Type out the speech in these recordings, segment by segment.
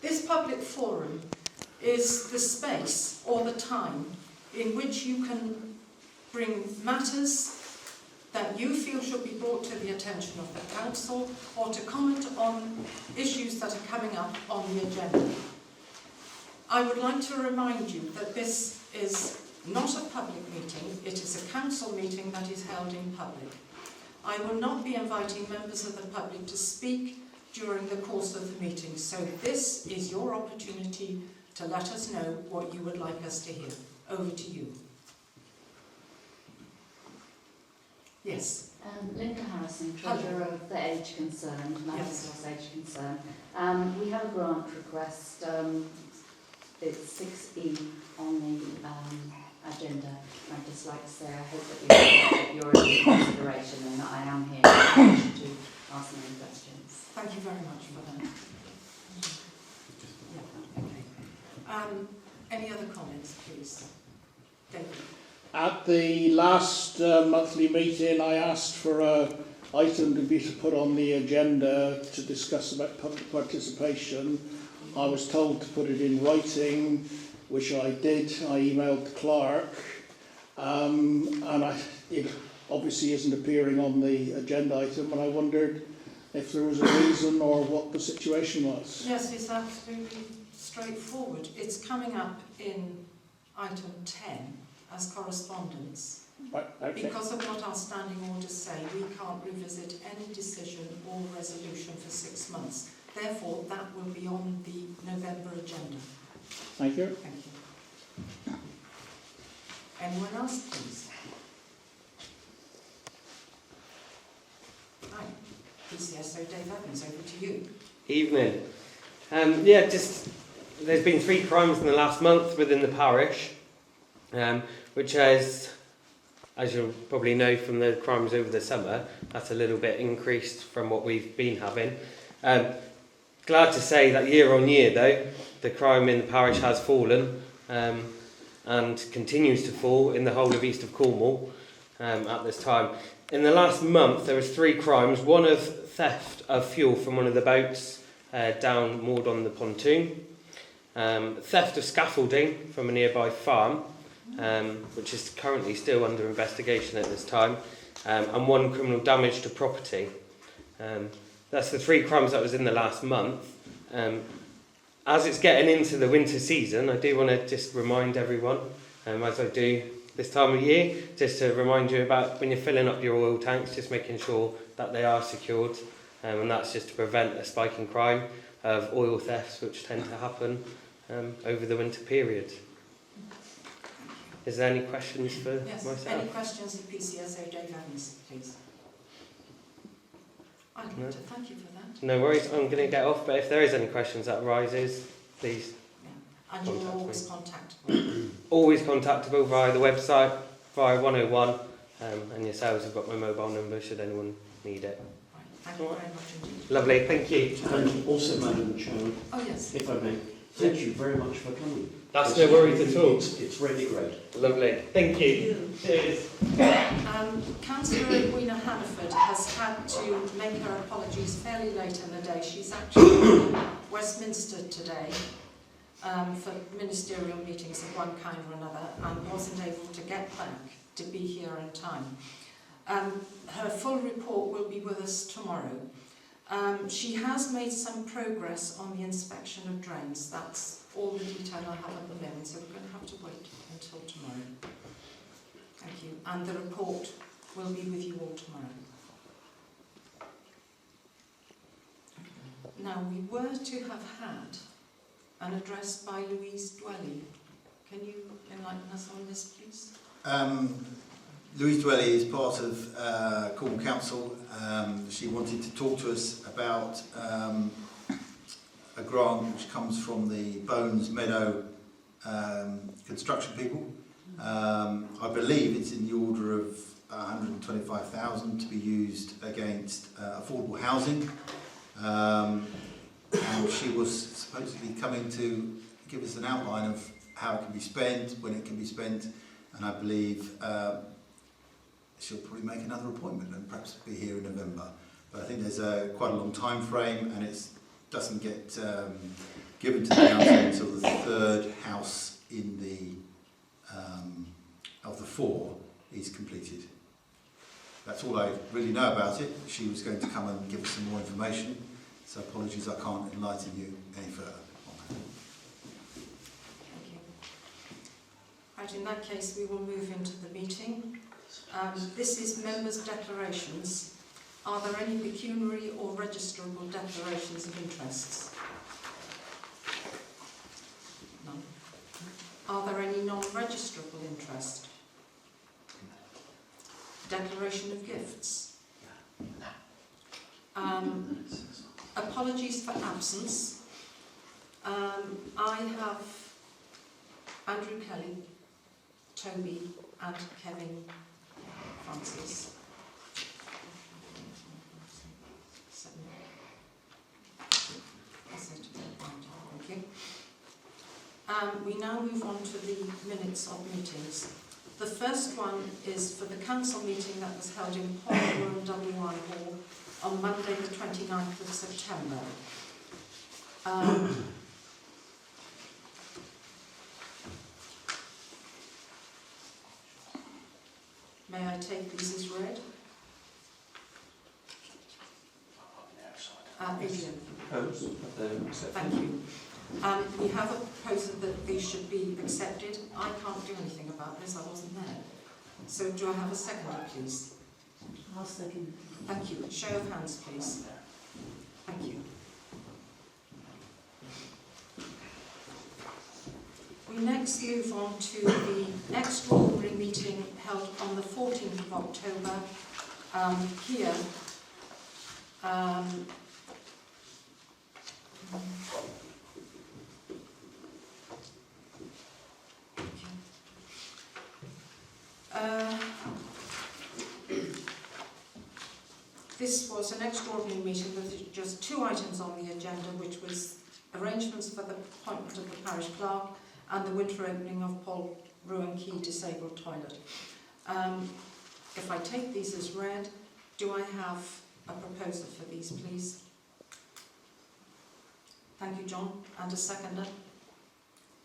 This public forum is the space or the time in which you can bring matters that you feel should be brought to the attention of the council, or to comment on issues that are coming up on the agenda. I would like to remind you that this is not a public meeting, it is a council meeting that is held in public. I will not be inviting members of the public to speak during the course of the meeting, so this is your opportunity to let us know what you would like us to hear. Over to you. Yes. Linda Harrison, Treasurer of the Age Concerned, Lanteglos Age Concerned. We have a grant request, it's 6E on the agenda. I'd just like to say I hope that you're in consideration, and I am here to ask any questions. Thank you very much for that. Yeah, okay. Any other comments, please? David. At the last monthly meeting, I asked for an item to be put on the agenda to discuss about public participation. I was told to put it in writing, which I did. I emailed the clerk, and it obviously isn't appearing on the agenda item, and I wondered if there was a reason or what the situation was. Yes, it's absolutely straightforward. It's coming up in item 10 as correspondence. Right, okay. Because of what our standing orders say, we can't revisit any decision or resolution for 6 months. Therefore, that will be on the November agenda. Thank you. Thank you. Anyone else, please? Hi, PCSO Dave Evans, over to you. Evening. There's been 3 crimes in the last month within the parish, which has, as you'll probably know from the crimes over the summer, that's a little bit increased from what we've been having. Glad to say that year on year, though, the crime in the parish has fallen and continues to fall in the whole of east of Cornwall at this time. In the last month, there was 3 crimes. One of theft of fuel from one of the boats moored on the pontoon. Theft of scaffolding from a nearby farm, which is currently still under investigation at this time. And 1 criminal damage to property. That's the 3 crimes that was in the last month. As it's getting into the winter season, I do want to just remind everyone, as I do this time of year, just to remind you about when you're filling up your oil tanks, just making sure that they are secured, and that's just to prevent a spike in crime of oil thefts, which tend to happen over the winter period. Is there any questions for myself? Any questions of PCSO Dave Evans, please? I'd like to thank you for that. No worries, I'm going to get off, but if there is any questions that arises, please. Yeah. And you're always contactable. Always contactable via the website, via 101, and yourselves have got my mobile number should anyone need it. Right. Thank you very much indeed. Lovely, thank you. And also, Madam Chairman, if I may, thank you very much for coming. That's no worries at all. It's really great. Lovely, thank you. Cheers. Councillor Edwina Hannaford has had to make her apologies fairly late in the day. She's actually in Westminster today for ministerial meetings of one kind or another, and wasn't able to get back to be here in time. Her full report will be with us tomorrow. She has made some progress on the inspection of drains. That's all the detail I have at the moment, so we're going to have to wait until tomorrow. Thank you. And the report will be with you all tomorrow. Now, we were to have had an address by Louise Dwelly. Can you enlighten us on this, please? Louise Dwelly is part of Cornwall Council. She wanted to talk to us about a grant which comes from the Bones Meadow construction people. I believe it's in the order of 125,000 to be used against affordable housing. And she was supposedly coming to give us an outline of how it can be spent, when it can be spent, and I believe she'll probably make another appointment and perhaps be here in November. But I think there's quite a long time frame, and it's doesn't get given to the council until the third house in the of the 4 is completed. That's all I really know about it. She was going to come and give us some more information, so apologies I can't enlighten you any further on that. Thank you. Right, in that case, we will move into the meeting. This is members' declarations. Are there any pecuniary or registrable declarations of interests? None. Are there any non-registrable interest? Declaration of gifts. Apologies for absence. I have Andrew Kelly, Toby and Kevin Francis. That's it. Thank you. We now move on to the minutes of meetings. The first one is for the council meeting that was held in Paul Room W1 Hall on Monday the 29th of September. May I take these as read? Adrian. Thank you. We have a proposal that these should be accepted. I can't do anything about this, I wasn't there. So do I have a seconder, please? I'll second. Thank you. Show of hands, please. Thank you. We next move on to the extraordinary meeting held on the 14th of October here. This was an extraordinary meeting with just 2 items on the agenda, which was arrangements for the appointment of the parish clerk and the winter opening of Paul Ruan Quay disabled toilet. If I take these as read, do I have a proposal for these, please? Thank you, John. And a seconder?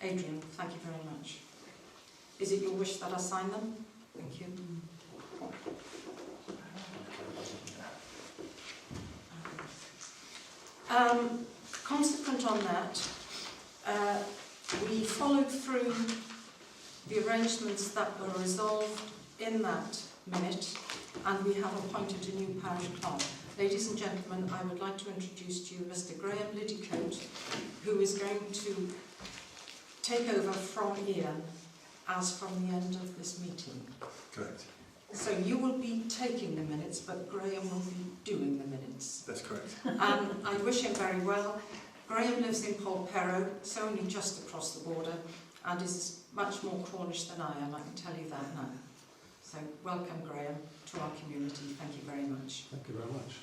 Adrian, thank you very much. Is it your wish that I sign them? Thank you. Consequent on that, we followed through the arrangements that were resolved in that minute, and we have appointed a new parish clerk. Ladies and gentlemen, I would like to introduce to you Mr. Graham Liddycote, who is going to take over from Ian as from the end of this meeting. Correct. So you will be taking the minutes, but Graham will be doing the minutes. That's correct. And I wish him very well. Graham lives in Polperro, so only just across the border, and is much more Cornish than I am, I can tell you that now. So welcome, Graham, to our community. Thank you very much. Thank you very much.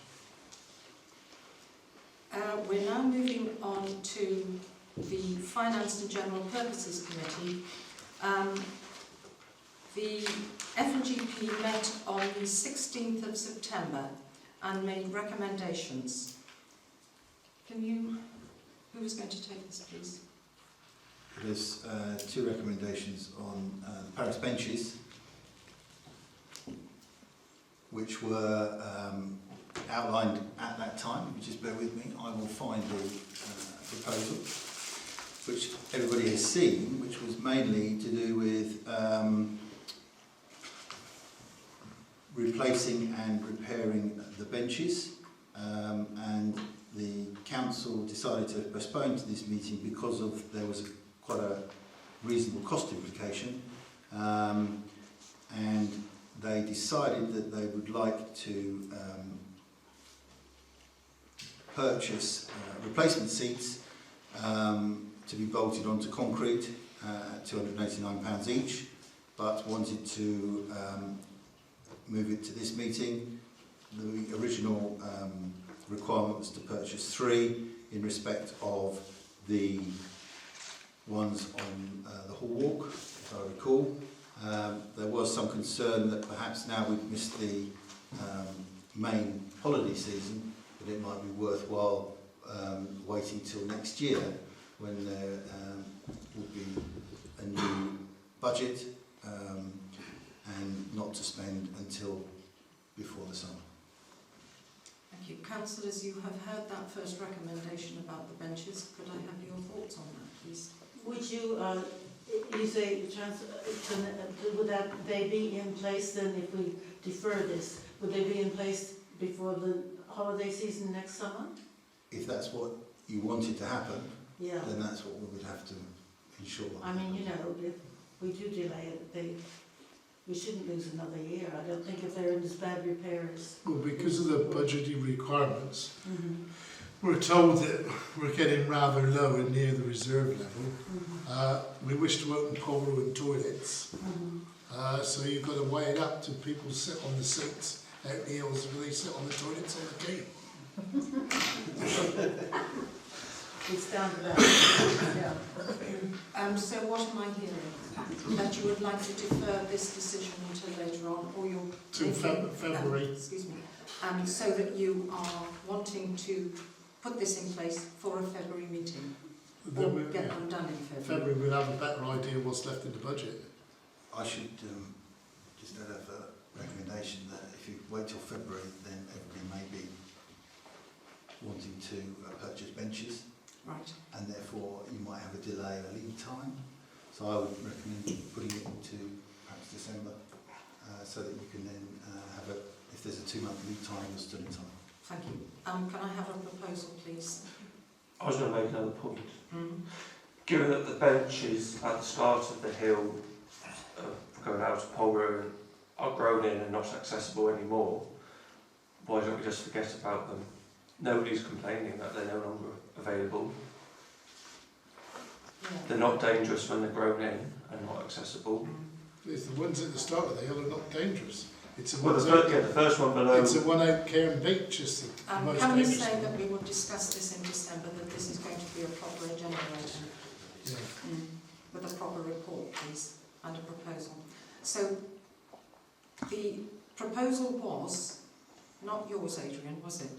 We're now moving on to the Finance and General Purposes Committee. The F&GP met on the 16th of September and made recommendations. Who is going to take this, please? There's 2 recommendations on the parish benches, which were outlined at that time. If you just bear with me, I will find the proposal, which everybody has seen, which was mainly to do with replacing and repairing the benches, and the council decided to postpone to this meeting because of there was quite a reasonable cost implication, and they decided that they would like to purchase replacement seats to be bolted onto concrete at £289 each, but wanted to move it to this meeting. The original requirement was to purchase 3 in respect of the ones on the hall walk, if I recall. There was some concern that perhaps now we've missed the main holiday season, that it might be worthwhile waiting till next year when there will be a new budget and not to spend until before the summer. Thank you. Councillors, you have heard that first recommendation about the benches. Could I have your thoughts on that, please? Would you, would that they be in place then if we defer this? Would they be in place before the holiday season next summer? If that's what you wanted to happen, Yeah. then that's what we would have to ensure. I mean, you know, if we do delay it, we shouldn't lose another year. I don't think if they're in as bad repairs. Well, because of the budgetary requirements, we're told that we're getting rather low and near the reserve level. We wish to open pool and toilets, so you've got to weigh it up to people sit on the seats out in the hills and they sit on the toilets on the quay. It's down to that. Yeah. So what am I hearing? That you would like to defer this decision until later on, or you're Till February. excuse me, so that you are wanting to put this in place for a February meeting, or get them done in February. February we'll have a better idea what's left in the budget. I should just add a recommendation that if you wait till February, then everybody may be wanting to purchase benches, Right. and therefore you might have a delay, a lead time. So I would recommend putting it into perhaps December, so that you can then have a, if there's a 2-month lead time, you're still in time. Thank you. Can I have a proposal, please? I was going to make another point. Given that the benches at the start of the hill going out to Polro are grown in and not accessible anymore, why don't we just forget about them? Nobody's complaining that they're no longer available. Yeah. They're not dangerous when they're grown in and not accessible. It's the ones at the start of the hill are not dangerous. It's the Well, ones the first one below. It's the one out Cairn Beach, is the most Can we dangerous say one. that we will discuss this in December, that this is going to be a proper agenda item? Yeah. With a proper report, please, and a proposal. So, the proposal was, not yours, Adrian, was it?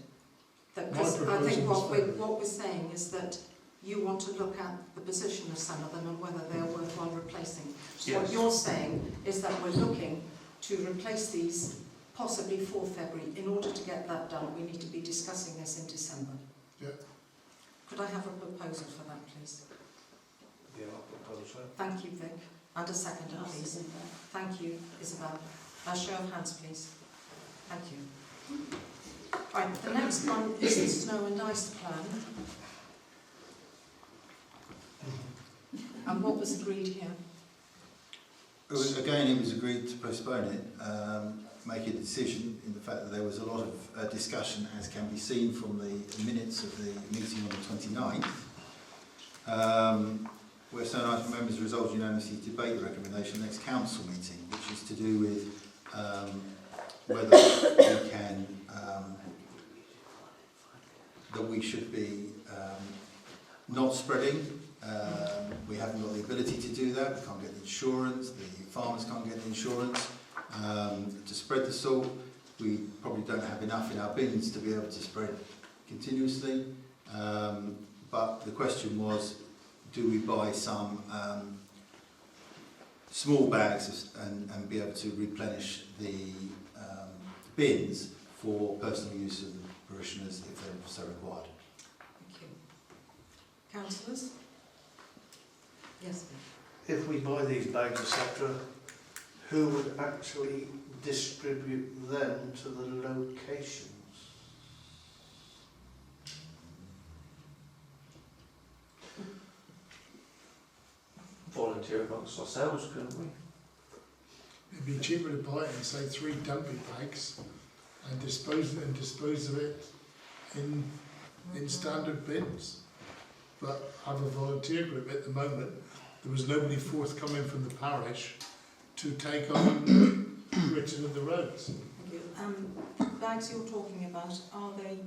That, because I think what we're saying is that you want to look at the position of some of them and whether they are worthwhile replacing. So Yes. what you're saying is that we're looking to replace these possibly for February. In order to get that done, we need to be discussing this in December. Yeah. Could I have a proposal for that, please? Yeah, I'll propose so. Thank you, Vic. And a second, please. Thank you, Isabel. A show of hands, please. Thank you. Right, the next one is the snow and ice plan. And what was agreed here? Again, it was agreed to postpone it, make a decision in the fact that there was a lot of discussion, as can be seen from the minutes of the meeting on the 29th, where certain item members resolved unanimously to debate the recommendation next council meeting, which is to do with whether we can, that we should be not spreading. We haven't got the ability to do that. We can't get the insurance. The farmers can't get the insurance to spread the salt. We probably don't have enough in our bins to be able to spread continuously. But the question was, do we buy some small bags and be able to replenish the bins for personal use of the parishioners if they're so required? Thank you. Councillors? Yes, If we buy these bags, etc., who would actually distribute them to the locations? Volunteer amongst ourselves, couldn't we? It'd be cheaper to buy it in, say, 3 dumpy bags and dispose of it in standard bins. But have a volunteer group at the moment. There was nobody forthcoming from the parish to take on written of the roads. Thank you. The bags you're talking about, are they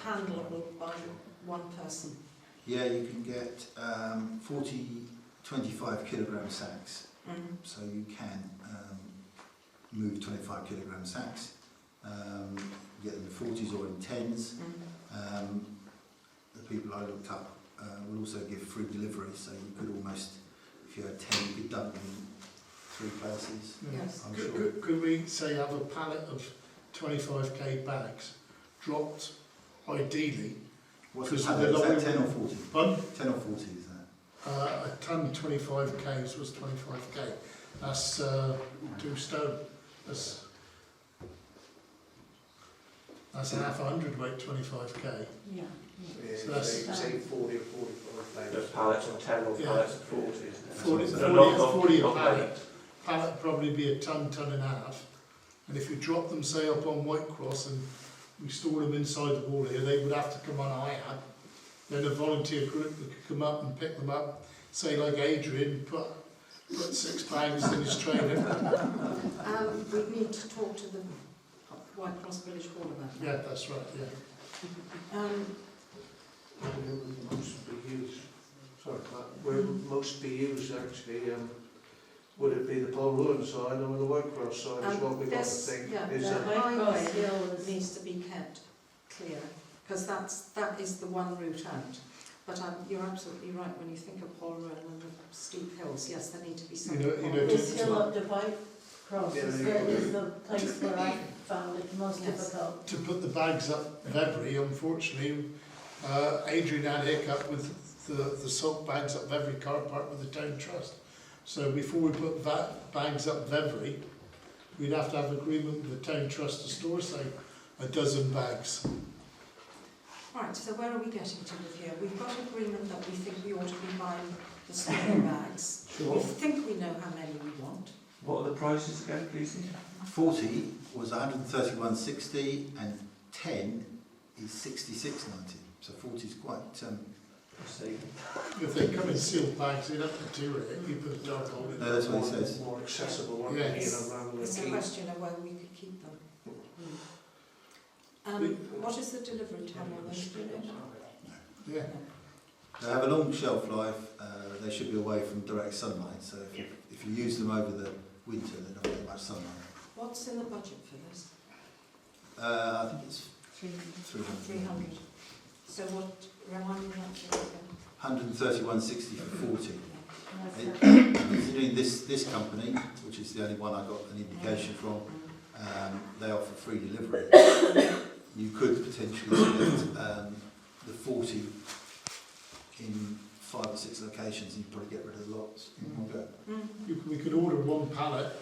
handleable by one person? Yeah, you can get 25 kilogram sacks, so you can move 25 kilogram sacks. You get them in 40s or in 10s. I looked up will also give free delivery, so you could almost, if you had 10, you could dump them in 3 places. Yes. I'm sure. Could we say have a pallet of 25k bags dropped, ideally? What's the Because pallet? the Is that 10 or 40? Pardon? 10 or 40 is that? A tonne 25k's was 25k. That's 2 stone. That's half a hundredweight 25k. Yeah. Yeah, So that's- say 40 or 45 There's bags. pallets of 10 or Yeah. pallets of 40. isn't there? 40 So 40 not 40 a not pallet. many. Pallet would probably be a tonne and a half. And if you drop them, say, up on Whitecross and we store them inside the wall here, they would have to come on hire. Then a volunteer group would come up and pick them up, say like Adrian, put 6 bags in his trailer. We need to talk to the White Cross Village Hall about that. Yeah, that's right, yeah. Where would most be used? Sorry, where would most be used actually? Would it be the Paul Ruin side or the Whitecross side is what we've got to There's- think. yeah, Is the that White Cross highway Hill is- needs to be kept clear, because that is the one route out. But you're absolutely right, when you think of Paul Ruin and the steep hills, yes, there need to be some. This hill up the White Cross Yeah, is the place where I found it most Yes. difficult. To put the bags up Vevey, unfortunately, Adrian had a hiccup with the salt bags up Vevey car park with the town trust. So before we put bags up Vevey, we'd have to have agreement with the town trust to store, say, a dozen bags. Right, so where are we getting to with here? We've got agreement that we think we ought to be buying the smaller bags. Sure. We think we know how many we want. What are the prices again, please? 40 was 131.60 and 10 is 66.90. So 40 is quite. I see. If they come in sealed bags, they'd have to deteriorate. You put a dark hole in. No, that's what he says. more accessible, one, Yes. rather than It's a keep. question of whether we could keep them. What is the delivery time on those? Do you know? Yeah. They have a long shelf life. They should be away from direct sunlight. So if you use them over the winter, they don't get much sunlight. What's in the budget for this? I think it's 300. 300. 300. So what, remind me that figure again. 131.60 for 40. That's Considering this company, which is the only one I got an indication from, they offer free delivery. You could potentially get the 40 in 5 or 6 locations, and you'd probably get rid of the lots in one go. We could order one pallet.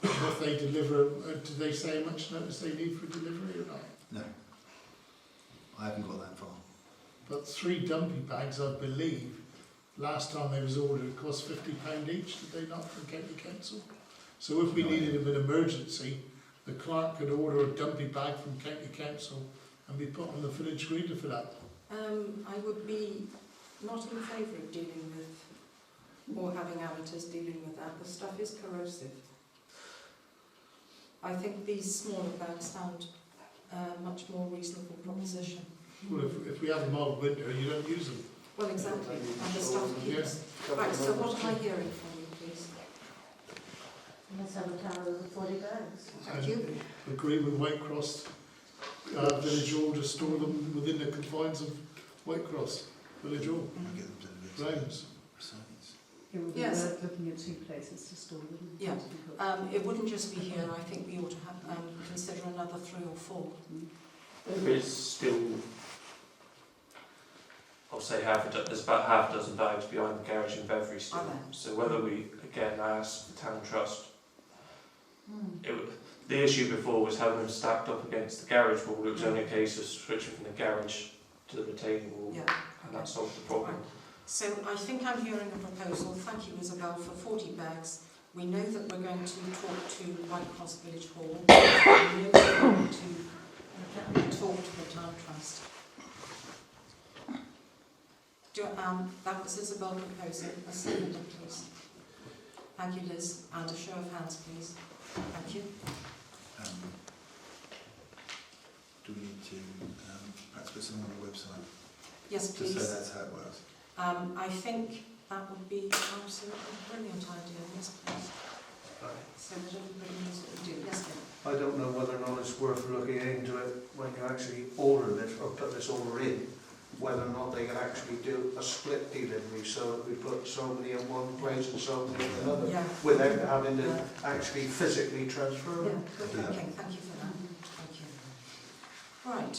If they deliver, do they say how much notice they need for delivery or not? No, I haven't got that far. But 3 dumpy bags, I believe, last time they was ordered, it cost £50 each, did they not, from County Council? So if we needed them in emergency, the clerk could order a dumpy bag from County Council and be put on the village green to fill up. I would be not in favour of dealing with, or having amateurs dealing with that. The stuff is corrosive. I think these smaller bags sound a much more reasonable proposition. Well, if we have a mild winter, you don't use them. Well, exactly, and the stuff keeps. Right, so what am I hearing from you, please? Let's have a tower of 40 bags. Thank you. Agree with Whitecross Village Hall to store them within the confines of Whitecross Village Hall I'll get them delivered. grounds. It would be Yes. worth looking at 2 places to store them. Yeah. It wouldn't just be here. I think we ought to have consider another 3 or 4. There is still, I'll say there's about half a dozen bags behind the garage in Beverley still. Are there? So whether we, again, ask the town trust, the issue before was having them stacked up against the garage wall. It was only a case of switching from the garage to the retaining wall, Yeah. and that solved the problem. So I think I'm hearing a proposal, thank you Isabel, for 40 bags. We know that we're going to talk to White Cross Village Hall. We know we're going to talk to the Town Trust. That was Isabel proposing. A second, please. Thank you, Liz. And a show of hands, please. Thank you. Do we need to perhaps put something on the website? Yes, Just please. so that's how it works. I think that would be absolutely a brilliant idea. Yes, please. So that everybody knows what we do. Yes, Bill. I don't know whether or not it's worth looking into it when you actually order this or put this order in, whether or not they could actually do a split delivery, so that we put so many in one place and so many in another, Yeah. without having to actually physically transfer Yeah, them. good thinking. Thank you for that. Thank you. Right.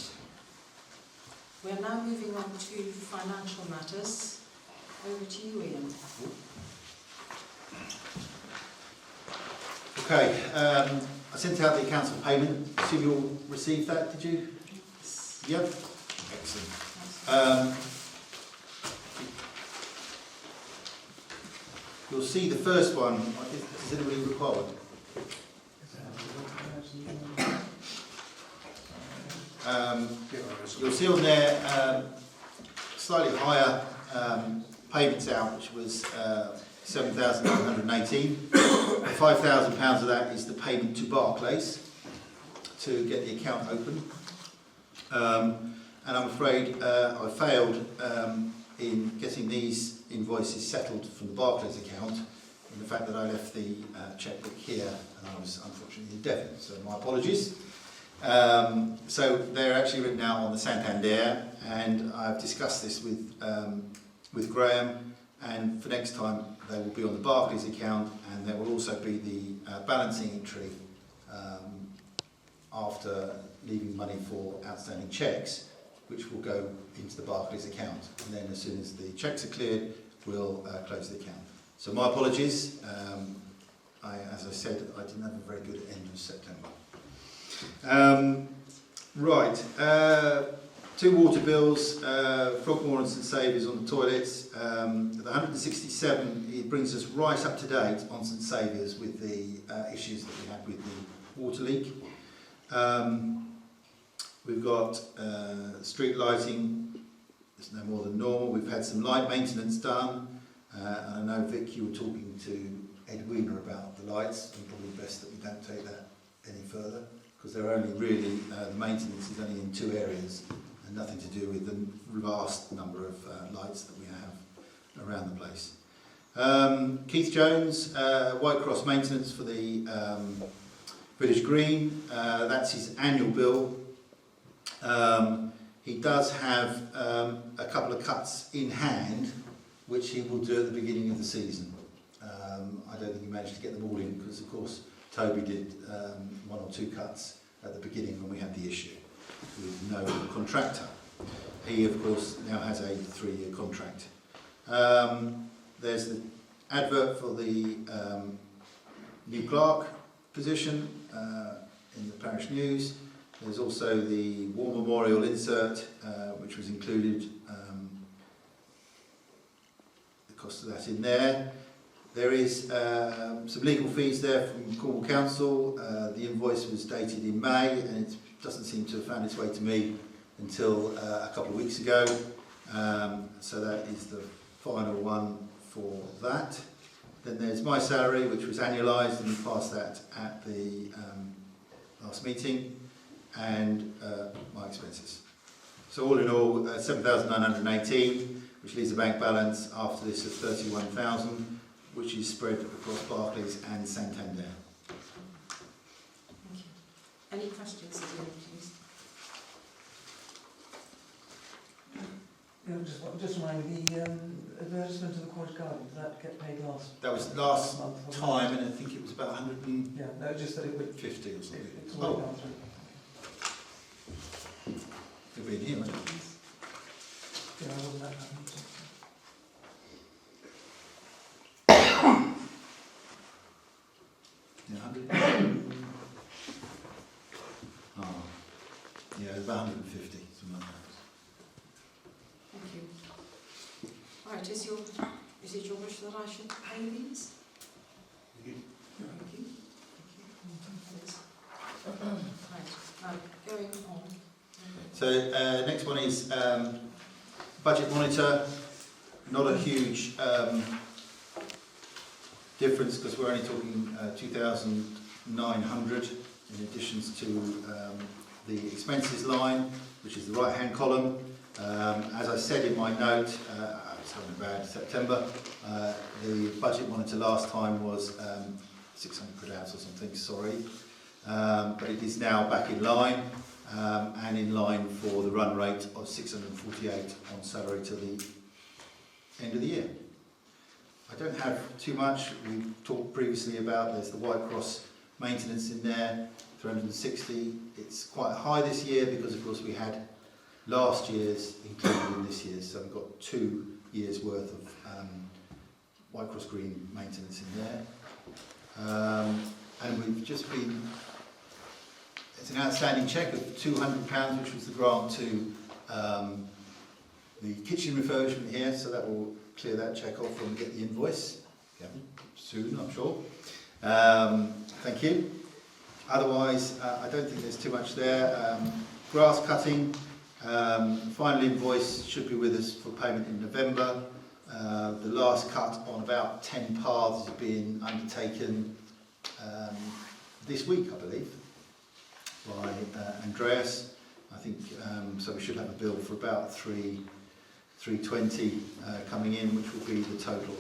We are now moving on to financial matters. Over to you, Ian. Okay, I sent out the accounts for payment. Assume you all received that, did you? Yep. Excellent. You'll see the first one. Does anybody recall it? You'll see on there slightly higher payments out, which was 7,918. £5,000 of that is the payment to Barclays to get the account open. And I'm afraid I failed in getting these invoices settled from the Barclays account, in the fact that I left the chequebook here and I was unfortunately in Devon, so my apologies. So they're actually written out on the Santander, and I've discussed this with Graham, and for next time they will be on the Barclays account, and there will also be the balancing entry after leaving money for outstanding cheques, which will go into the Barclays account, and then as soon as the cheques are cleared, we'll close the account. So my apologies. As I said, I didn't have a very good end of September. Right, 2 water bills, Frogmore and St Saviour's on the toilets. The 167, it brings us right up to date on St Saviour's with the issues that we had with the water leak. We've got street lighting, it's no more than normal. We've had some light maintenance done. I know, Vic, you were talking to Ed Wiener about the lights, and probably best that we don't take that any further, because they're only really, the maintenance is only in 2 areas, and nothing to do with the vast number of lights that we have around the place. Keith Jones, White Cross maintenance for the Village Green, that's his annual bill. He does have a couple of cuts in hand, which he will do at the beginning of the season. I don't think he managed to get them all in, because of course Toby did 1 or 2 cuts at the beginning when we had the issue with no contractor. He of course now has a 3-year contract. There's the advert for the new clerk position in the parish news. There's also the War Memorial insert, which was included, the cost of that in there. There is some legal fees there from Cornwall Council. The invoice was dated in May, and it doesn't seem to have found its way to me until a couple of weeks ago. So that is the final one for that. Then there's my salary, which was annualised, and we passed that at the last meeting, and my expenses. So all in all, 7,918, which leaves a bank balance after this of 31,000, which is spread across Barclays and Santander. Thank you. Any questions, please? Yeah, just remind me, the advertisement to the Cottage Garden, did that get paid last? That was last month, wasn't it? time, and I think it was about 150 Yeah, no, just that it would. or something. It's already gone through. It'll be in here, won't it? Yeah, I wasn't that happy. Yeah, 100. Oh, yeah, it's about 150, something like that. Thank you. Right, is it your wish that I should pay these? Thank you. Thank you. Right, now going on. So next one is budget monitor. Not a huge difference, because we're only talking 2,900 in addition to the expenses line, which is the right hand column. As I said in my note, I was having a bad September. The budget monitor last time was 600 quid out or something, sorry. But it is now back in line. and in line for the run rate of 648 on salary till the end of the year. I don't have too much. We talked previously about there's the White Cross maintenance in there, 360. It's quite high this year because of course we had last year's included in this year's, so we've got 2 years worth of White Cross Green maintenance in there. And we've just been, it's an outstanding cheque of £200, which was the grant to the kitchen refurbishment here, so that will clear that cheque off when we get the invoice. Yeah, soon, I'm sure. Thank you. Otherwise, I don't think there's too much there. Grass cutting, final invoice should be with us for payment in November. The last cut on about 10 paths is being undertaken this week, I believe, by Andreas. I think so. We should have a bill for about 320 coming in, which will be the total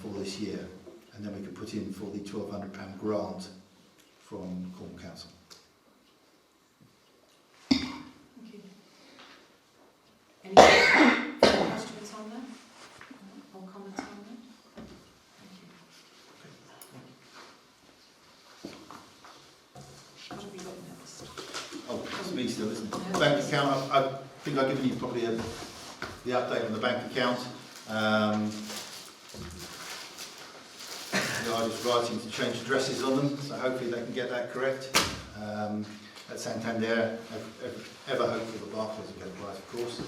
for this year, and then we can put in for the £1,200 grant from Cornwall Council. Thank you. Any questions on that? Or comments on that? Thank you. What have we got next? Oh, it's me still, isn't it? Bank account, I think I've given you probably the update on the bank account. They are just writing to change addresses on them, so hopefully they can get that correct. At Santander, ever hopeful that Barclays will get it right, of course.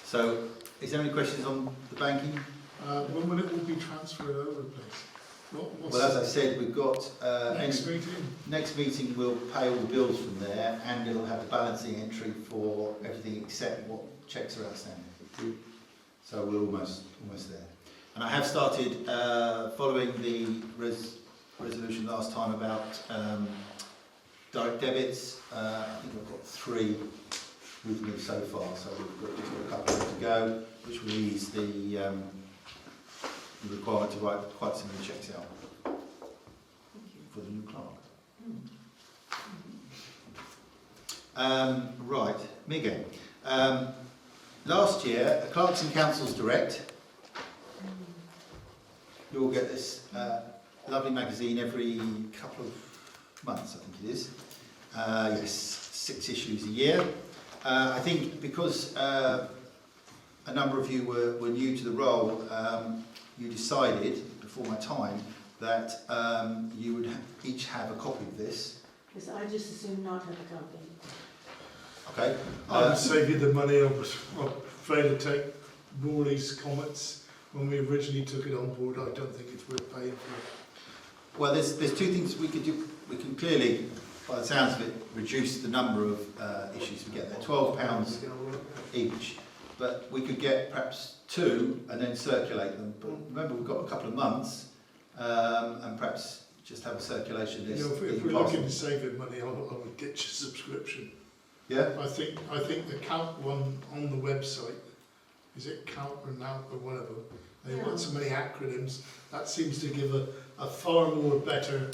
So, is there any questions on the banking? When will it all be transferred over, please? Well, as I said, we've got next meeting? Next meeting we'll pay all the bills from there, and it'll have the balancing entry for everything except what cheques are outstanding. So we're almost there. And I have started following the resolution last time about direct debits. I think I've got 3 with me so far, so we've got just got a couple more to go, which will ease the requirement to write quite some new checks out for the new clerk. Right, me again. Last year, the Clerks and Councils Direct, you'll get this lovely magazine every couple of months, I think it is. Yes, 6 issues a year. I think because a number of you were new to the role, you decided, before my time, that you would each have a copy of this. Yes, I just assume not have a copy. Okay. I would save you the money. I was afraid to take Rawley's comments when we originally took it on board. I don't think it's worth paying for it. Well, there's 2 things we could do. We can clearly, by the sounds of it, reduce the number of issues we get. They're £12 each, but we could get perhaps 2 and then circulate them. But remember, we've got a couple of months, and perhaps just have a circulation list. You know, if we're looking to save it money, I would get your subscription. Yeah. I think the Count one on the website, is it Count or Now or whatever? They want so many acronyms. That seems to give a far more better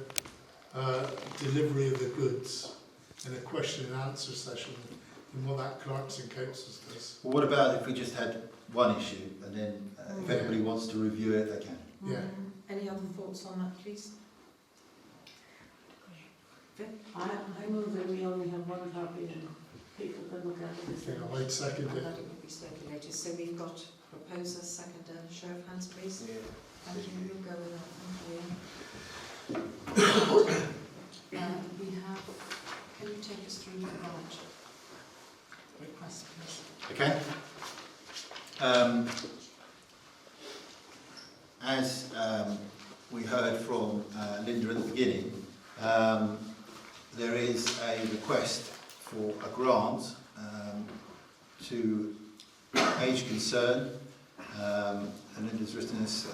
delivery of the goods in a question and answer session than what that Clerks and Councils does. Well, what about if we just had one issue and then if anybody wants to review it, they can? Yeah. Any other thoughts on that, please? I move that we only have one copy and people can look at it. Yeah, I'd second it. That it will be circulated. So we've got proposer, seconder, show of hands, please. Yeah. Thank you. We'll go with that. Thank you. We have. Can you take us through the grant request, please? Okay. As we heard from Linda at the beginning, there is a request for a grant to Age Concern, and Linda's written us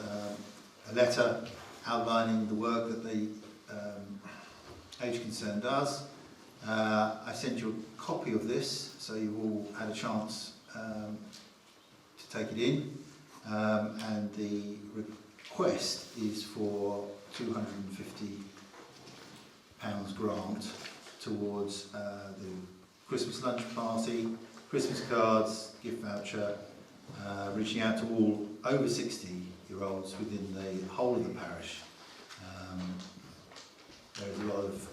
a letter outlining the work that the Age Concern does. I sent you a copy of this, so you all had a chance to take it in, and the request is for £250 grant towards the Christmas lunch party, Christmas cards, gift voucher, reaching out to all over 60-year-olds within the whole of the parish. There's a lot of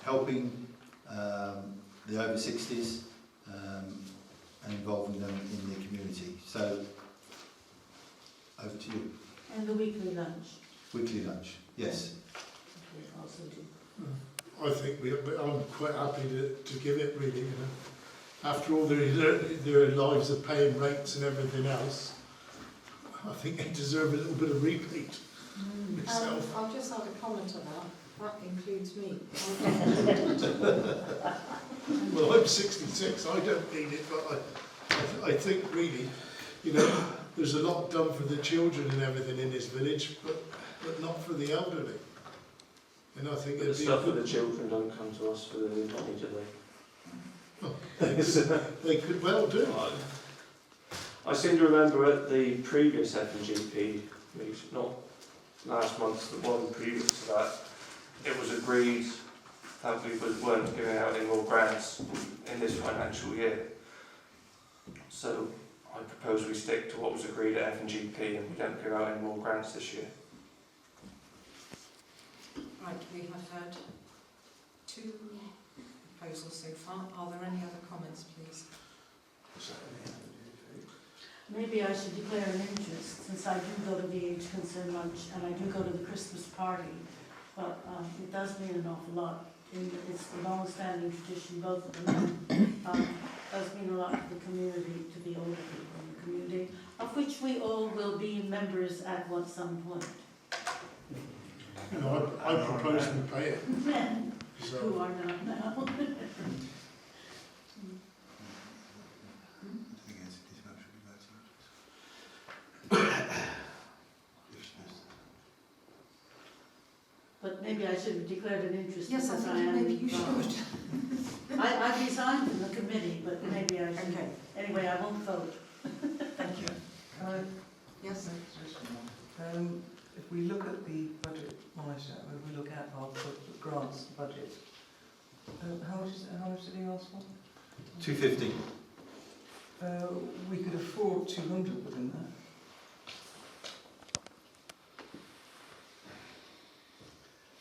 helping the over 60s and involving them in the community. So, over to you. And the weekly lunch. Weekly lunch, yes. We also do. I think I'm quite happy to give it, really, you know. After all their lives of paying rates and everything else, I think they deserve a little bit of repeat myself. I'll just add a comment on that. That includes me. Well, I'm 66, I don't need it, but I think really, you know, there's a lot done for the children and everything in this village, but not for the elderly. And I think The stuff for the children don't come to us for the new money, do they? They could well do. I seem to remember at the previous FNGP meeting, not last month, the one previous to that, it was agreed that we weren't giving out any more grants in this financial year. So I propose we stick to what was agreed at FNGP and we don't give out any more grants this year. Right, we have had 2 proposals so far. Are there any other comments, please? Maybe I should declare an interest, since I do go to the Age Concern lunch and I do go to the Christmas party, but it does mean an awful lot. It's the long-standing tradition, both of them, does mean a lot to the community, to the older people in the community, of which we all will be members at some point. You know, I propose we pay it. So, Who are not now. But maybe I should have declared an interest. Yes, I because think maybe you involved. should. I resigned from the committee, but maybe I should. Okay, Anyway, I won't vote. thank you. Yes? If we look at the budget monitor, if we look at our grants budget, how much did he ask for? 250. We could afford 200 within that.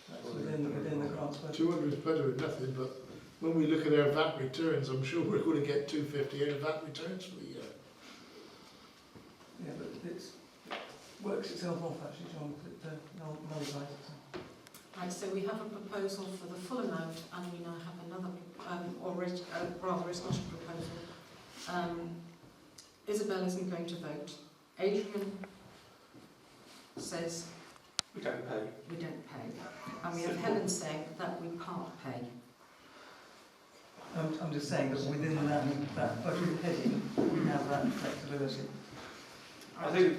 That's within the grants budget. 200 is better than nothing, but when we look at our VAT returns, I'm sure we're going to get 250 out of VAT returns for the year. Yeah, but it works itself off actually, John, it nullifies it. Right, so we have a proposal for the full amount, and we now have another, rather it's not a proposal. Isabel isn't going to vote. Adrian says We don't pay. we don't pay. And we have Helen saying that we can't pay. I'm just saying that within that budget heading, we have that flexibility. I think,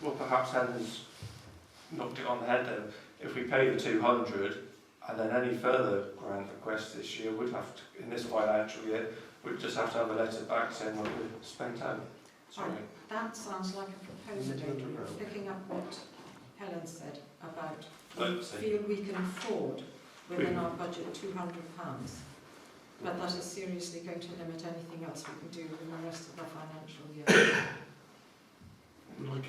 well, perhaps Helen's knocked it on the head then. If we pay the 200, and then any further grant requests this year, we'd have to, in this financial year, we'd just have to have a letter back saying what we spent out. Sorry. That sounds like a proposal, Adrian, picking up what Helen said about we feel we can afford within our budget £200. But that is seriously going to limit anything else we can do in the rest of the financial year. Well, I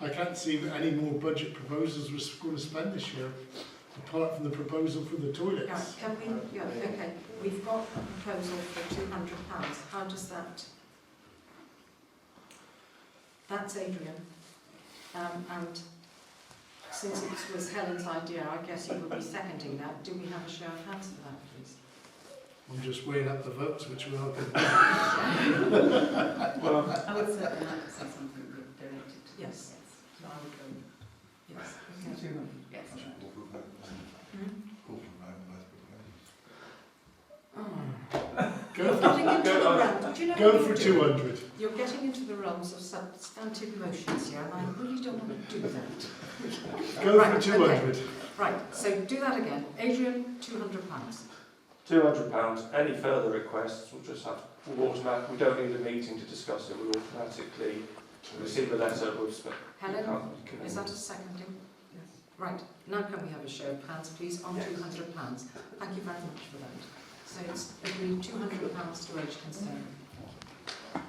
can't see any more budget proposals we're going to spend this year, apart from the proposal for the toilets. Yeah, can we? Yeah, okay. We've got a proposal for £200. How does that? That's Adrian. And since it was Helen's idea, I guess you will be seconding that. Do we have a show of hands for that, please? I'm just weighing up the votes, which we are going to Well, I would certainly like to say something donated to Yes. So I would go, Yes. 200. yes. You're getting into the realm. Do you know go what for you're doing? 200. You're getting into the realms of substantive motions here, and I really don't want to do that. Go Right, for 200. okay. Right, so do that again. Adrian, £200. £200. Any further requests will just have, we'll automatically, we don't need a meeting to discuss it, we'll automatically receive a letter with Helen, is that a seconding? Right, now can we have a show of hands, please, on Yes. £200? Thank you very much for that. So it's agreed £200 to Age Concern. And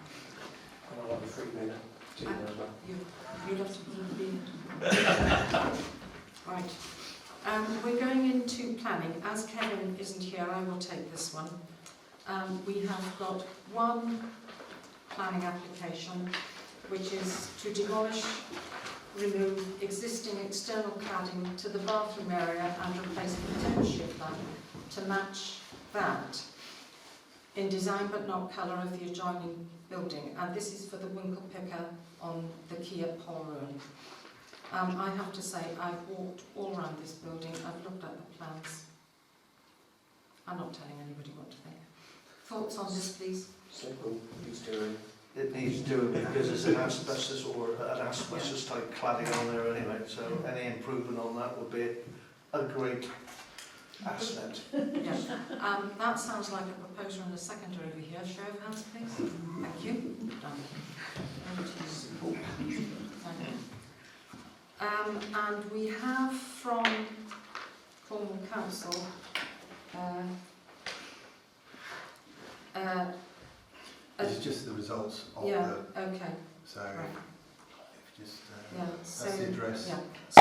I'll have a free dinner as well. You'd have to put in the bin. Right. We're going into planning. As Kevin isn't here, I will take this one. We have got one planning application, which is to demolish, remove existing external cladding to the bathroom area and replace the township lamp to match that in design but not colour of the adjoining building. And this is for the Winkle Picker on the quay at Polruan. I have to say, I've walked all around this building, I've looked at the plans. I'm not telling anybody what to think. Thoughts on this, please? Simple, he's doing. It needs doing because it's an asbestos or an asbestos type cladding on there anyway, so any improvement on that would be a great asset. Yeah. That sounds like a proposer and a seconder over here. Show of hands, please. Thank you. Done. Over to you. Thank you. And we have from Cornwall Council This is just the results of yeah, the... okay. So, Right. if you just... Yeah, that's the address. Yeah. So,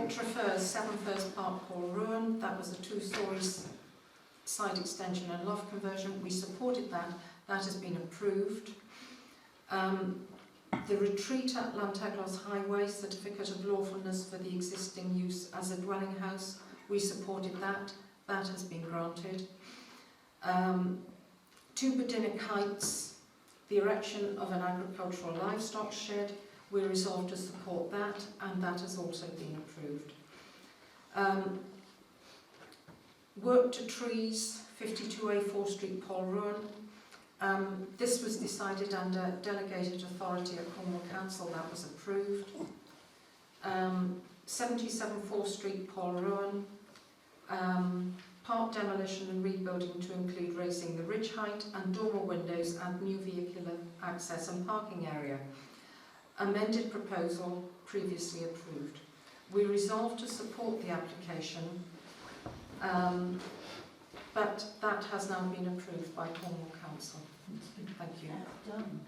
for Trafers, 7 First Park, Polruan, that was a 2-storey side extension and loft conversion. We supported that. That has been approved. The retreat at Lanteglos Highway, certificate of lawfulness for the existing use as a dwelling house. We supported that. That has been granted. 2 Bedinick Heights, the erection of an agricultural livestock shed. We resolved to support that, and that has also been approved. Work to trees, 52A 4 Street, Polruan. This was decided under delegated authority at Cornwall Council. That was approved. 77 4 Street, Polruan. Park demolition and rebuilding to include raising the ridge height and dormer windows and new vehicular access and parking area. Amended proposal previously approved. We resolved to support the application, but that has now been approved by Cornwall Council. Thank you. Done.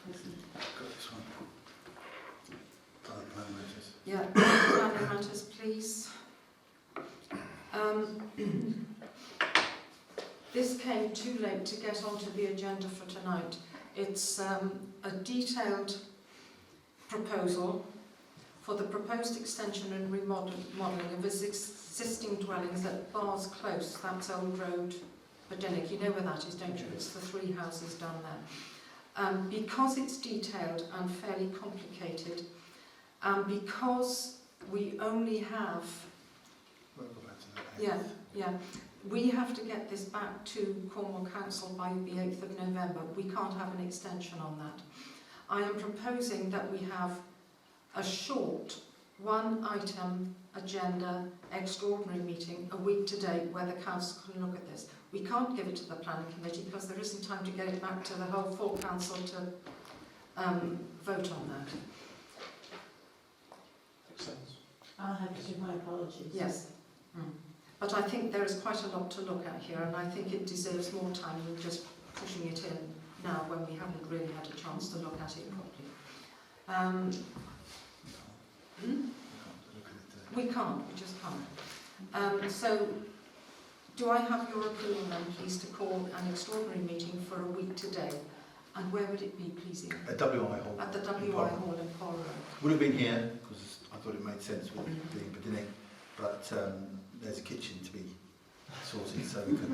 Got this one. Other plan matters. Yeah, planning matters, please. This came too late to get onto the agenda for tonight. It's a detailed proposal for the proposed extension and remodelling of existing dwellings at Bars Close, that's Old Road, Bedinick. You know where that is, don't you? It's the 3 houses down there. Because it's detailed and fairly complicated, and because we only have... We'll go back to that. Yeah. We have to get this back to Cornwall Council by the 8th of November. We can't have an extension on that. I am proposing that we have a short 1-item agenda extraordinary meeting a week today where the council can look at this. We can't give it to the planning committee because there isn't time to get it back to the whole full council to vote on that. Makes sense. I'll have to give my apologies. Yes. But I think there is quite a lot to look at here, and I think it deserves more time than just pushing it in now when we haven't really had a chance to look at it properly. We can't, we just can't. So, do I have your approval then, please, to call an extraordinary meeting for a week today? And where would it be, please? Ian? At WI Hall. At the WI Hall in Polruan. Would have been here, because I thought it made sense with being Bedinick, but there's a kitchen to be sorted, so we can...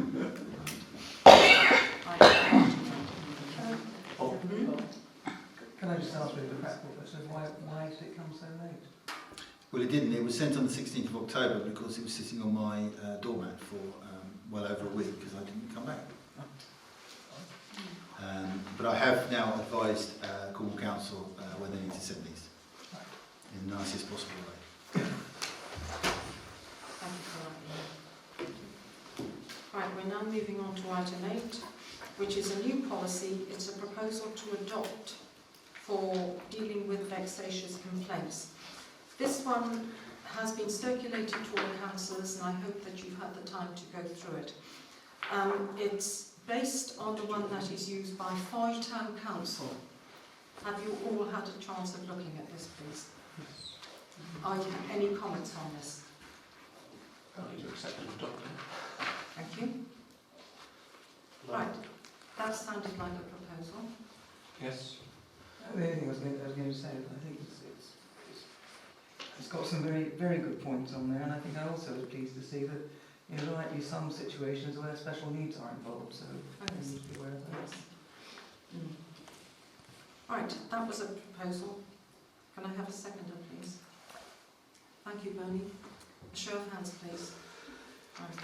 Can I just ask you the practical question, why did it come so late? Well, it didn't. It was sent on the 16th of October because it was sitting on my doormat for well over a week because I didn't come back. But I have now advised Cornwall Council when they need to send these in the nicest possible way. Thank you for that. Right, we're now moving on to item 8, which is a new policy. It's a proposal to adopt for dealing with vexatious complaints. This one has been circulated to all councillors, and I hope that you've had the time to go through it. It's based on the one that is used by Foy Town Council. Have you all had a chance of looking at this, please? Are you, any comments on this? I need to accept and adopt it. Thank you. Right, that sounded like a proposal. Yes. The only thing I was going to say is I think it's got some very, very good points on there, and I think I also was pleased to see that there might be some situations where special needs are involved, so we need to be aware of that. Right, that was a proposal. Can I have a seconder, please? Thank you, Bernie. A show of hands, please. Right.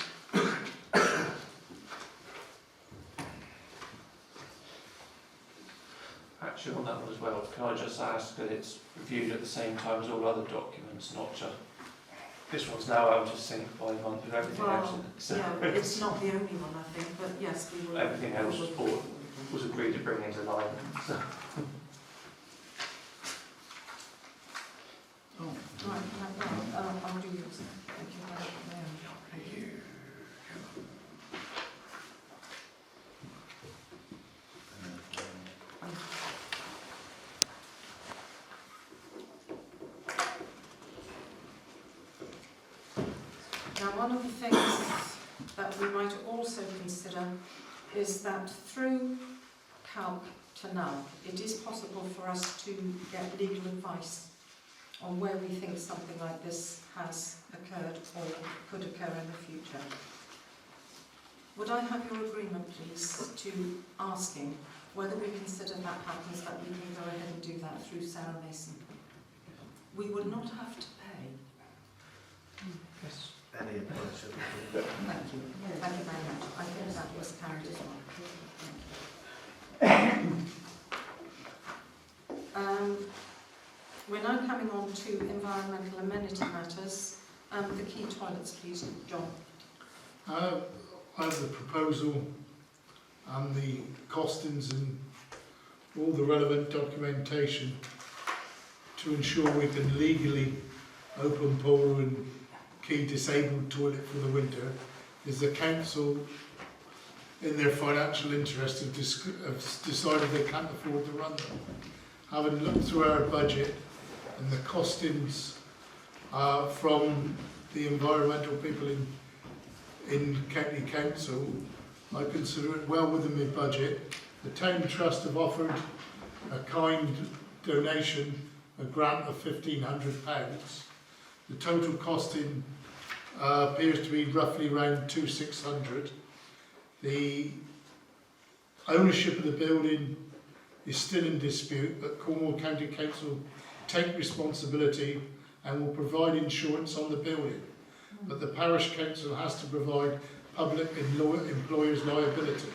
Actually, on that one as well, can I just ask that it's reviewed at the same time as all other documents, not just... This one's now out of sync by a month with everything else. So yeah, it's not the only one, I think, but yes, we will... Everything else was agreed to bring into line. So. Right, I'll do yours. Thank you very much. Thank you. Now, one of the things that we might also consider is that through CALC to now, it is possible for us to get legal advice on where we think something like this has occurred or could occur in the future. Would I have your agreement, please, to asking whether we consider that happens, that we can go ahead and do that through Sarah Mason? We would not have to pay. Yes. Any advice? Thank you. Thank you very much. I think that was carried as well. We're now coming on to environmental amenity matters. The key toilets, please, John. I have the proposal and the costings and all the relevant documentation to ensure we can legally open pool and key disabled toilet for the winter. Is the council, in their financial interest, have decided they can't afford to run them. Having looked through our budget and the costings from the environmental people in County Council, I consider it well within my budget. The Town Trust have offered a kind donation, a grant of £1,500. The total costing appears to be roughly around £2,600. The ownership of the building is still in dispute, but Cornwall County Council take responsibility and will provide insurance on the building. But the parish council has to provide public employers liability.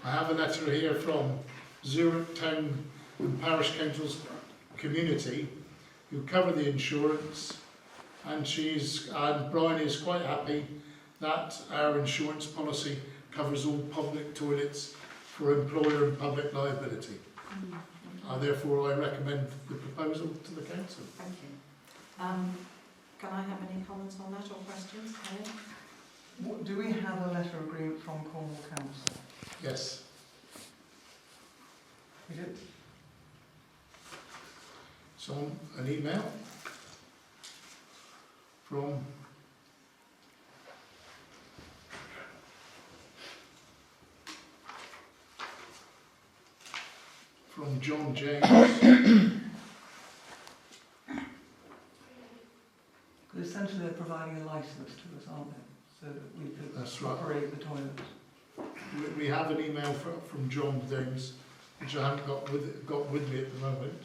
I have a letter here from Zurich Town and Parish Council's community who cover the insurance, and Brian is quite happy that our insurance policy covers all public toilets for employer and public liability. Therefore, I recommend the proposal to the council. Thank you. Can I have any comments on that or questions? Do we have a letter agreement from Cornwall Council? Yes. We do. So an email from John James. Because essentially they're providing a licence to us, aren't they? So that we could That's right. operate the toilets. We have an email from John James, which I haven't got with me at the moment,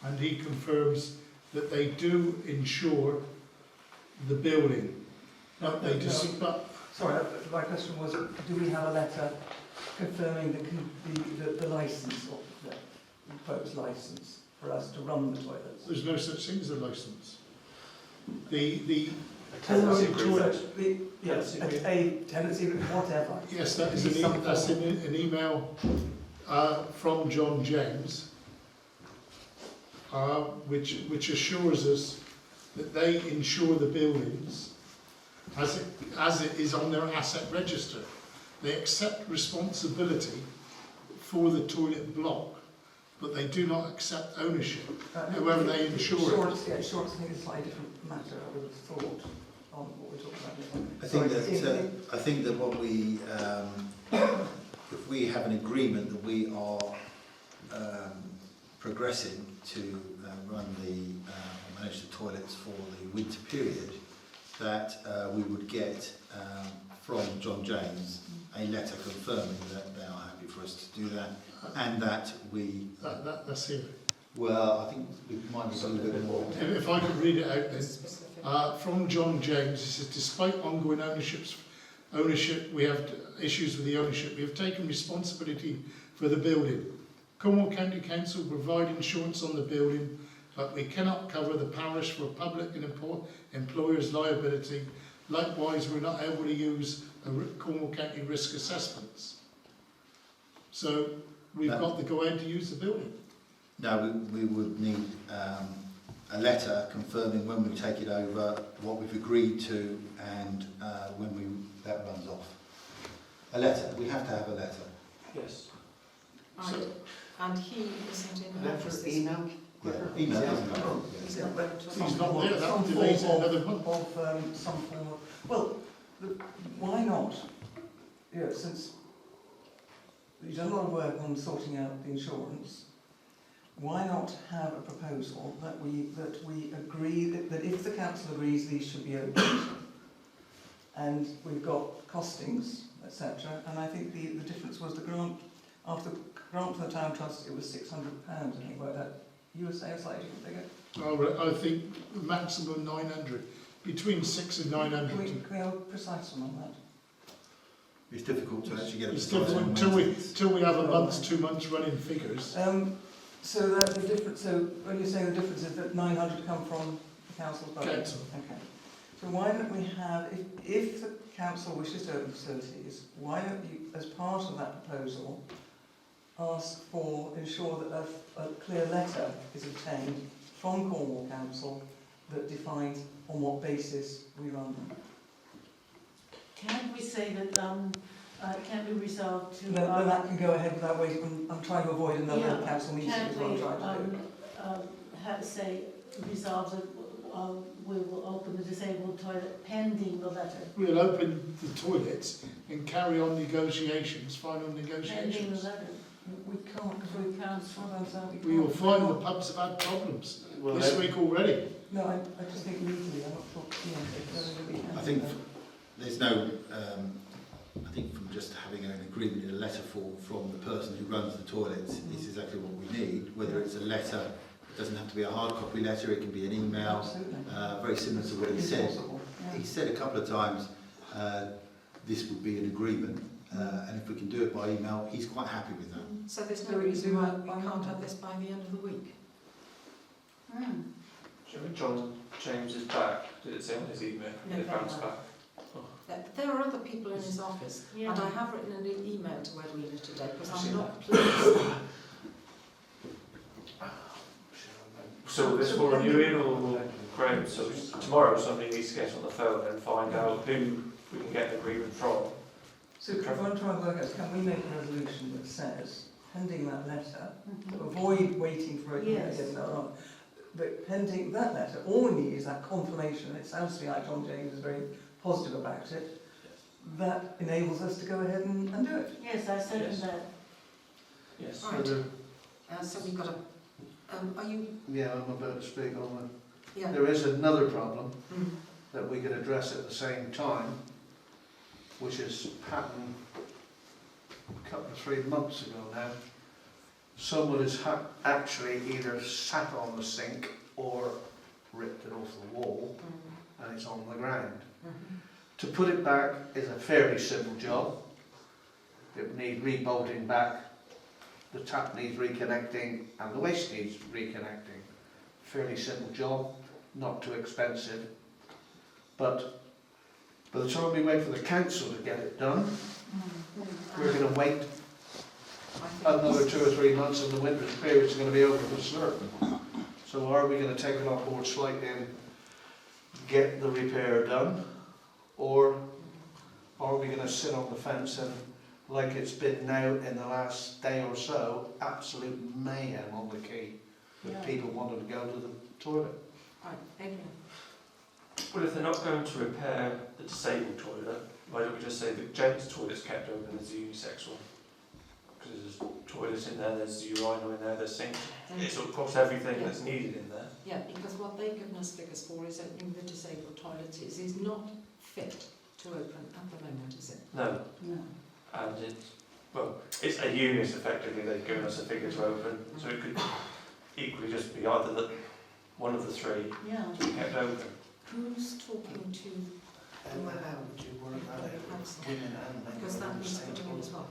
and he confirms that they do insure the building. But they just. Sorry, my question was: do we have a letter confirming the licence, or the proposed licence for us to run the toilets? There's no such thing as a licence. The tenancy agreement. Yes, a tenancy agreement, whatever. Yes, that's an email from John James, which assures us that they insure the buildings as it is on their asset register. They accept responsibility for the toilet block, but they do not accept ownership. However, they insure it. Insurance, I think is a slightly different matter, I would have thought, on what we're talking about. I think that what we, if we have an agreement that we are progressing to run manage the toilets for the winter period, that we would get from John James a letter confirming that they are happy for us to do that, and that we... That's here. Well, I think we might be a little bit more... If I could read it out then. From John James, it says, despite ongoing ownership, we have issues with the ownership. We have taken responsibility for the building. Cornwall County Council provide insurance on the building, but we cannot cover the parish for public and employers' liability. Likewise, we're not able to use Cornwall County risk assessments. So we've got the go-ahead to use the building. No, we would need a letter confirming when we take it over, what we've agreed to, and when that runs off. A letter. We have to have a letter. Yes. Right. And he isn't in the office this Email? week. Yeah, email. He's not there to He's not there, that delays it another month. Of some form of, well, why not? Since you've done a lot of work on sorting out the insurance, why not have a proposal that we agree that if the council agrees these should be opened, and we've got costings, etc. And I think the difference was the grant, after the grant from the town trust, it was £600. I think worked out. You were saying a slightly different figure. I think maximum 900, between 6 and 900. Can we have a precise one on that? It's difficult to actually get a It's precise difficult until we have a month, 2 months running figures. So that the difference. So when you're saying the difference is that 900 come from the council's budget. Council. Okay. So why don't we have, if the council wishes to open facilities, why don't you, as part of that proposal, ensure that a clear letter is obtained from Cornwall Council that defines on what basis we run them. Can't we say that, can't we resolve to... No, that can go ahead without waiting. I'm trying to avoid another council meeting can't is what I'm trying to do. Resolve that we will open the disabled toilet pending the letter. We'll open the toilets and carry on negotiations, final Pending the negotiations. letter. We can't, because we can't. We will find the pubs have had problems this week already. No, I just think legally, I'm not sure. Yeah, I think there's no, I think from just having an agreement in a letter from the person who runs the toilets is exactly what we need. Whether it's a letter, it doesn't have to be a hard copy letter, it can be an email, very similar to what he said. Yeah. He said a couple of times this would be an agreement, and if we can do it by email, he's quite happy with that. So there's no reason why we can't have this by the end of the week. John James is back. Did it say on his email? No, Did it bounce back? There are other people in his office, Yeah. and I have written an email to Edwina today because I'm not pleased. So this will renew it or great. So tomorrow somebody needs to get on the phone and find out who we can get an agreement from. So if I'm trying to work out, can we make a resolution that says, pending that letter, to avoid waiting for it, Yes. but pending that letter, all we need is that confirmation, it sounds to me like John James is very positive about it, that enables us to go ahead and do it. Yes, I second Yes. that. Yes. Right. So we've got a... are you... Yeah, I'm about to speak on that. Yeah. There is another problem Mm. that we could address at the same time, which has happened a couple of 3 months ago now. Someone has actually either sat on the sink or ripped it off the wall, and it's on the ground. To put it back is a fairly simple job. It would need rebolting back, the tap needs reconnecting, and the waste needs reconnecting. Fairly simple job, not too expensive. But by the time we wait for the council to get it done, we're going to wait another 2 or 3 months, and the winter period is going to be over for certain. So So are we going to take it on board slightly and get the repair done? Or are we going to sit on the fence and, like it's been now in the last day or so, absolute mayhem on the quay with Yeah. people wanting to go to the toilet? Right, Adrian. Well, if they're not going to repair the disabled toilet, why don't we just say the gents' toilet's kept open as the unisex one? Because there's a toilet in there, there's a urinal in there, there's sinks. It's across everything that's needed in there. Yeah, because what they've given us figures for is opening the disabled toilets is not fit to open at the moment, is it? No, No. and it's a unit effectively. They've given us a figure to open, so it could equally just be either one of the three Yeah. to be kept open. Who's talking to How would you work that out? Women and men. because that needs putting in as well.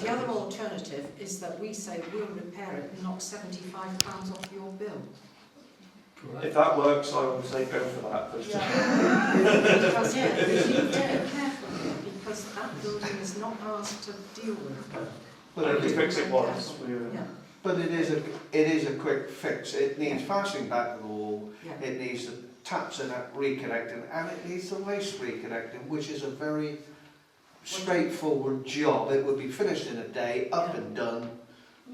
The other alternative is that we say we'll repair it and knock £75 off your bill. If that works, I would say go for that. But Because you be careful here, because that building is not ours to deal with. But if we fix it once, Yeah, But it is a quick fix. It needs fastening back to the wall. yeah. It needs the taps and that reconnecting, and it needs the waste reconnecting, which is a very straightforward job. It would be finished in a day, up and done,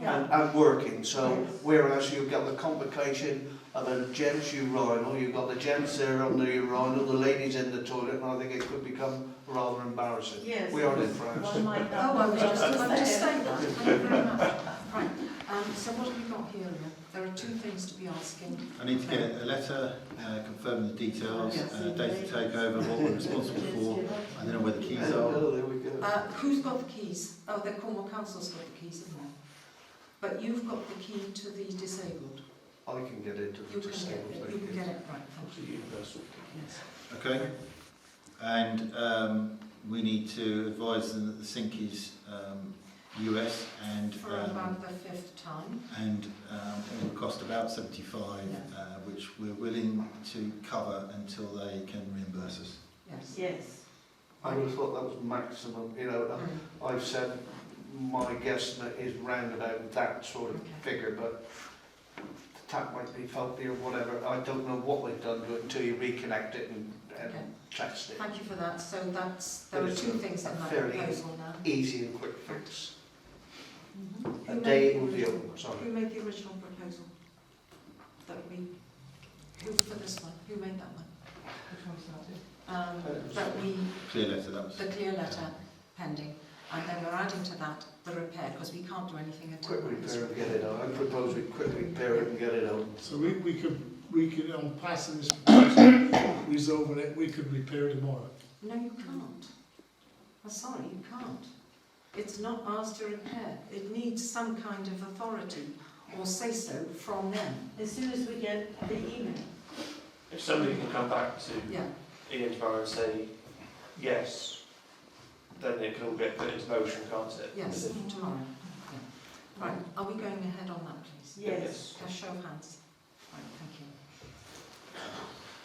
and working. So whereas you've got the complication of a gents urinal, you've got the gents there on the urinal, the ladies in the toilet, and I think it could become rather embarrassing. Yes. We are in France. One might Oh, not I was just know. about to say that. Thank you very much. Right, so what have we got here, Ian? There are two things to be asking. I need to get a letter confirming the details, Yes. date to take over, what we're responsible for. I don't know where the keys are. There we go. Who's got the keys? Oh, the Cornwall Council's got the keys, haven't they? But you've got the key to the disabled. I can get into You the can disabled. get it, you can get it, right, it's a thank you. universal. Yes. Okay. And we need to advise them that the sink is US and For about the fifth time. it will cost about 75, which we're willing to cover until they can reimburse us. Yes. Yes. I would have thought that was maximum, you know. I've said my guesstimate is round about that sort of figure, but the tap might be faulty or whatever. I don't know what they've done to it until you reconnect it and Okay. test it. Thank you for that. So there But are it's two a things in that fairly proposal now. Easy and quick fix. Mhm. A Who day made will the be original- open, sorry. Who made the original proposal? Who for this one? Who made that one? Which one's that? That we, Clear letter, that was. the clear letter pending, and then we're adding to that the repair, because we can't do anything until. Quick repair and get it out. I propose we quick repair it and get it out. So we could on passing this proposal, resolving it, we could repair it tomorrow. No, you can't. I'm sorry, you can't. It's not ours to repair. It needs some kind of authority or say-so from them. As soon as we get the email. If somebody can come back to Yeah, Ian tomorrow and say yes, then it can all get put into motion, can't it? yes, tomorrow. Yeah. Right, are we going ahead on that, please? Yes. A show of hands. Right, thank you.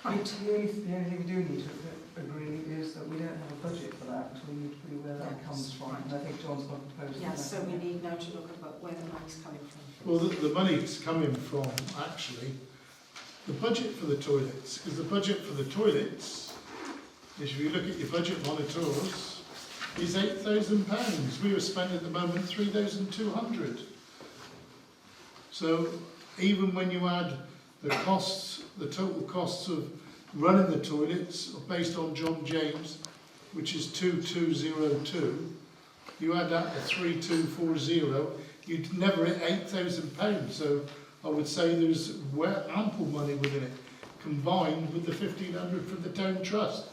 Right. The only thing we do need to agree is that we don't have a budget for that, so we need to be where that Yes, comes from. right. And I think John's got a proposal. Yes, so we need now to look at where the money's coming from. Well, the money's coming from, actually, the budget for the toilets, because the budget for the toilets, if you look at your budget monitors, is £8,000. We are spending at the moment 3,200. So even when you add the costs, the total costs of running the toilets based on John James, which is 2202, you add that to 3240, you'd never hit £8,000. So I would say there's ample money within it, combined with the 1,500 for the town trust.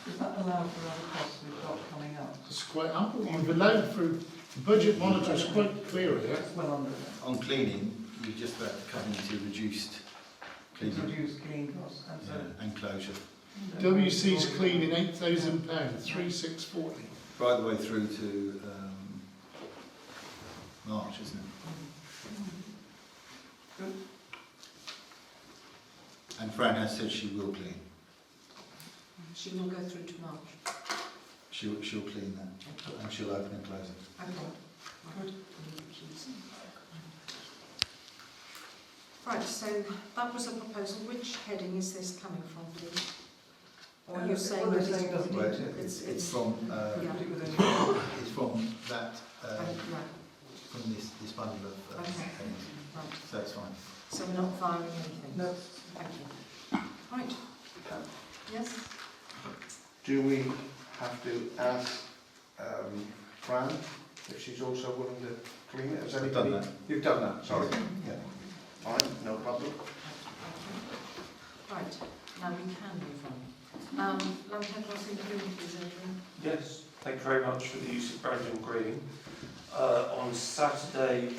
Does that allow for other costs we've got coming up? It's quite ample. You've allowed for the budget monitor's quite clear here. It's well under that. On cleaning, you just about to come into reduced cleaning Reduce clean costs and so. and closure, WC's cleaning £8,000, 3,640. right the way through to March, isn't it? Good. And Fran has said she will clean. She will go through to March. She'll clean that, and she'll open and close it. Okay. Good. Right, so that was a proposal. Which heading is this coming from, please? Or are you saying Well, that they're saying it doesn't Well, need to. it's from Yeah. it's from that Right, from this bundle of Okay. headings. right. So it's fine. So we're not firing anything? No. Thank you. Right. Yes? Do we have to ask Fran if she's also willing to clean it? Has I've anybody? done that. You've done that, sorry. Yeah. Fine, no problem. Right, now we can move on. Lanteglos please, Adrian. Yes, thank you very much for the use of Brandon Green. On Saturday,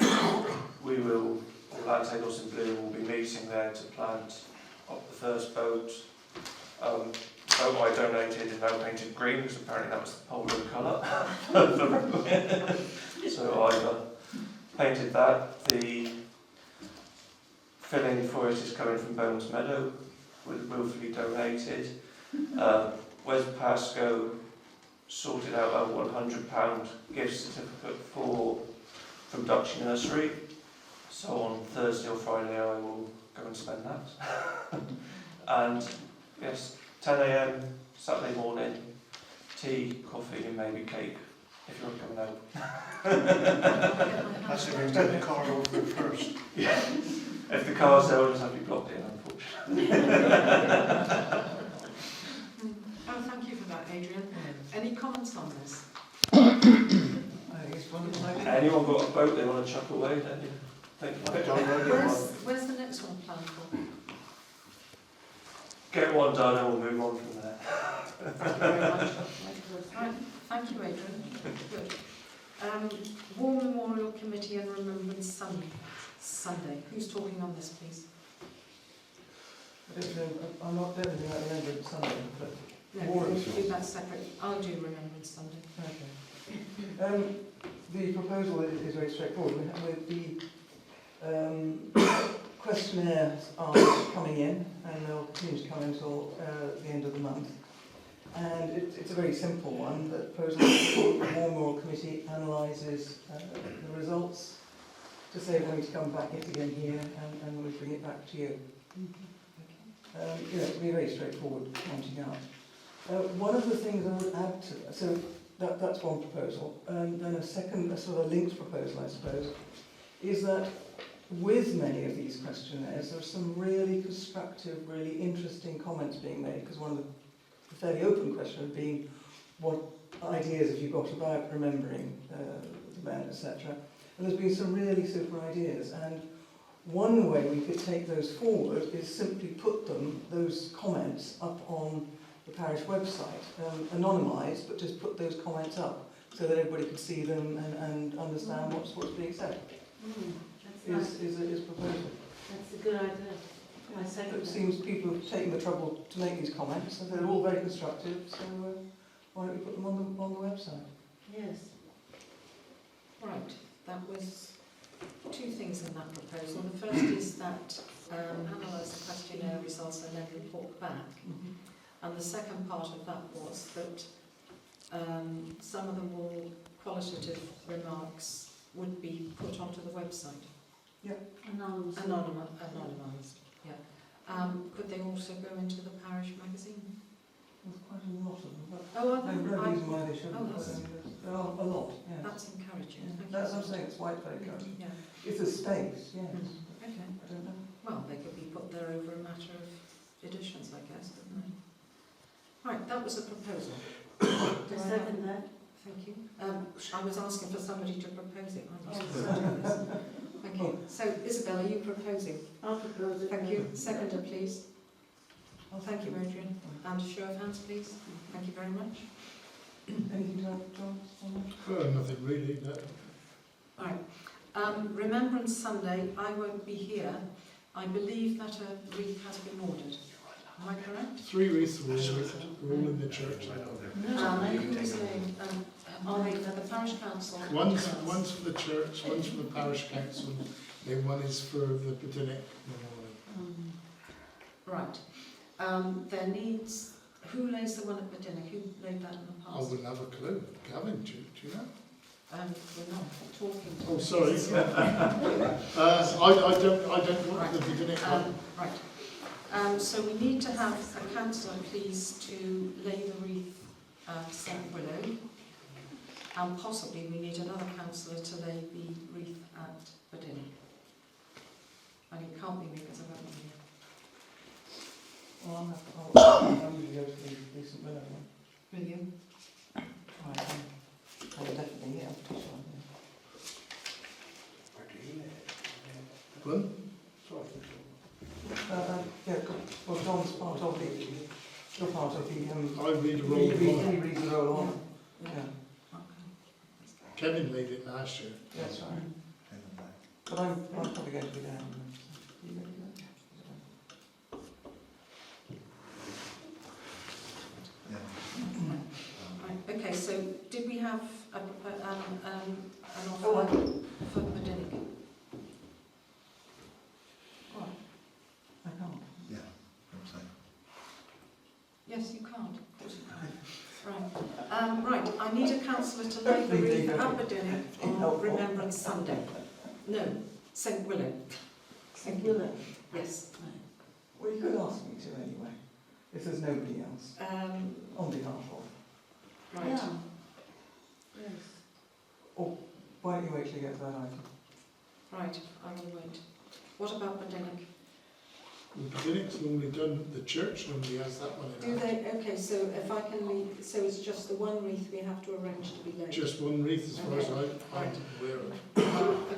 we will, or Lanteglos in Blue will be meeting there to plant up the first boat. Boat I donated is now painted green because apparently that was the polo colour. So I painted that. The filling for it is coming from Bones Meadow, willfully donated. Wes Pascoe sorted out a £100 gift certificate from Dutch Nursery. So on Thursday or Friday I will go and spend that. And yes, 10 AM Saturday morning, tea, coffee and maybe cake if you're coming out. That's if we take the car over first. Yeah. If the car's there, I'll just have to be blocked in, unfortunately. Oh, thank you for that, Adrian. Any comments on this? I think it's wonderful. Anyone got a boat they want to chuck away, then you think like it. Where's the next one planned for? Get one done and we'll move on from there. Thank you very much. Right, thank you, Adrian. Good. War Memorial Committee and Remembrance Sunday. Who's talking on this, please? I don't know, I'm not doing anything like Remembrance Sunday, but... No, we'll do that separate. I'll do Remembrance Sunday. Okay. The proposal is very straightforward. With the questionnaires are coming in, and they'll continue to come until the end of the month. And it's a very simple one. The proposal is the War Memorial Committee analyses the results to save having to come back it again here, and we'll bring it back to you. It'll be very straightforward pointing out. One of the things I would add to that, so that's one proposal, and then a second, a sort of linked proposal, I suppose, is that with many of these questionnaires, there are some really constructive, really interesting comments being made, because one of the fairly open questions being, what ideas have you got about remembering the men, etc. And there's been some really super ideas, and one way we could take those forward is simply put those comments, up on the parish website, anonymised, but just put those comments up so that everybody could see them and understand what's being said. That's nice. Is proposal. That's a good idea. I second It that. seems people have taken the trouble to make these comments, and they're all very constructive. So why don't we put them on the website? Yes. Right, that was two things in that proposal. The first is that analyse the questionnaire results and then report back. And the second part of that was that some of the more qualitative remarks would be put onto the website. Anonymous. Anonymised, yeah. Could they also go into the parish magazine? There's quite a lot of them, but Oh, no reason why they shouldn't. Oh, that's- There are a lot, yes. that's encouraging. Thank you. That's what I'm saying, it's quite very encouraging. Yeah. If there's space, yes. Okay. I don't know. Well, they could be put there over a matter of editions, I guess, couldn't they? Right, that was a proposal. I second that. Thank you. I was asking for somebody to propose it. I'm Oh, not sorry. Thank you. So, Isabel, are you proposing? I'll propose it. Thank you. Seconder, please. Oh, thank you, Adrian. And a show of hands, please. Thank you very much. Anything to add, John? Well, nothing really, no. Right. Remembrance Sunday, I won't be here. I believe that a wreath has been ordered. Am I correct? 3 wreaths were all in the church. And who's going? Are they for the parish council? One's for the church, one's for the parish council, then one is for the Botanic Memorial. Right. There needs. Who lays the one at Medina? Who laid that in the I past? wouldn't have a clue. Gavin, do you know? we're not talking to... Oh, sorry. I don't want the beginning one. Right. So we need to have a councillor, please, to lay the wreath at St Willow, and possibly we need another councillor to lay the wreath at Badini. And it can't be me because I won't be here. Well, I'll usually go to the decent winner. Will you? I'm definitely here, I'm pretty sure. Well, Yeah, well, John's part of the, you're part of the, I read a roll on. he reads the roll on. Yeah, Kevin laid it last year. that's right. But I'm probably going to be there. Right. Okay, so did we have an offer Oh, for Badini? Right. I can't. Yeah, I'm saying. Yes, you can't. Of course you can. Right. Right. I need a councillor to lay the wreath at Badini on Remembrance Sunday. No, St Willow. St Willow? Yes. Well, you could ask me to anyway, if there's nobody else, on behalf of. Right. Yeah. Yes. Or why don't you wait till you get to that item? Right. I will wait. What about Badini? The beginning's normally done, the church normally has that one in Do there. they? Okay. So if I can leave, so it's just the one wreath we have to arrange to be laid. Just one wreath as far as I'm Right. aware of.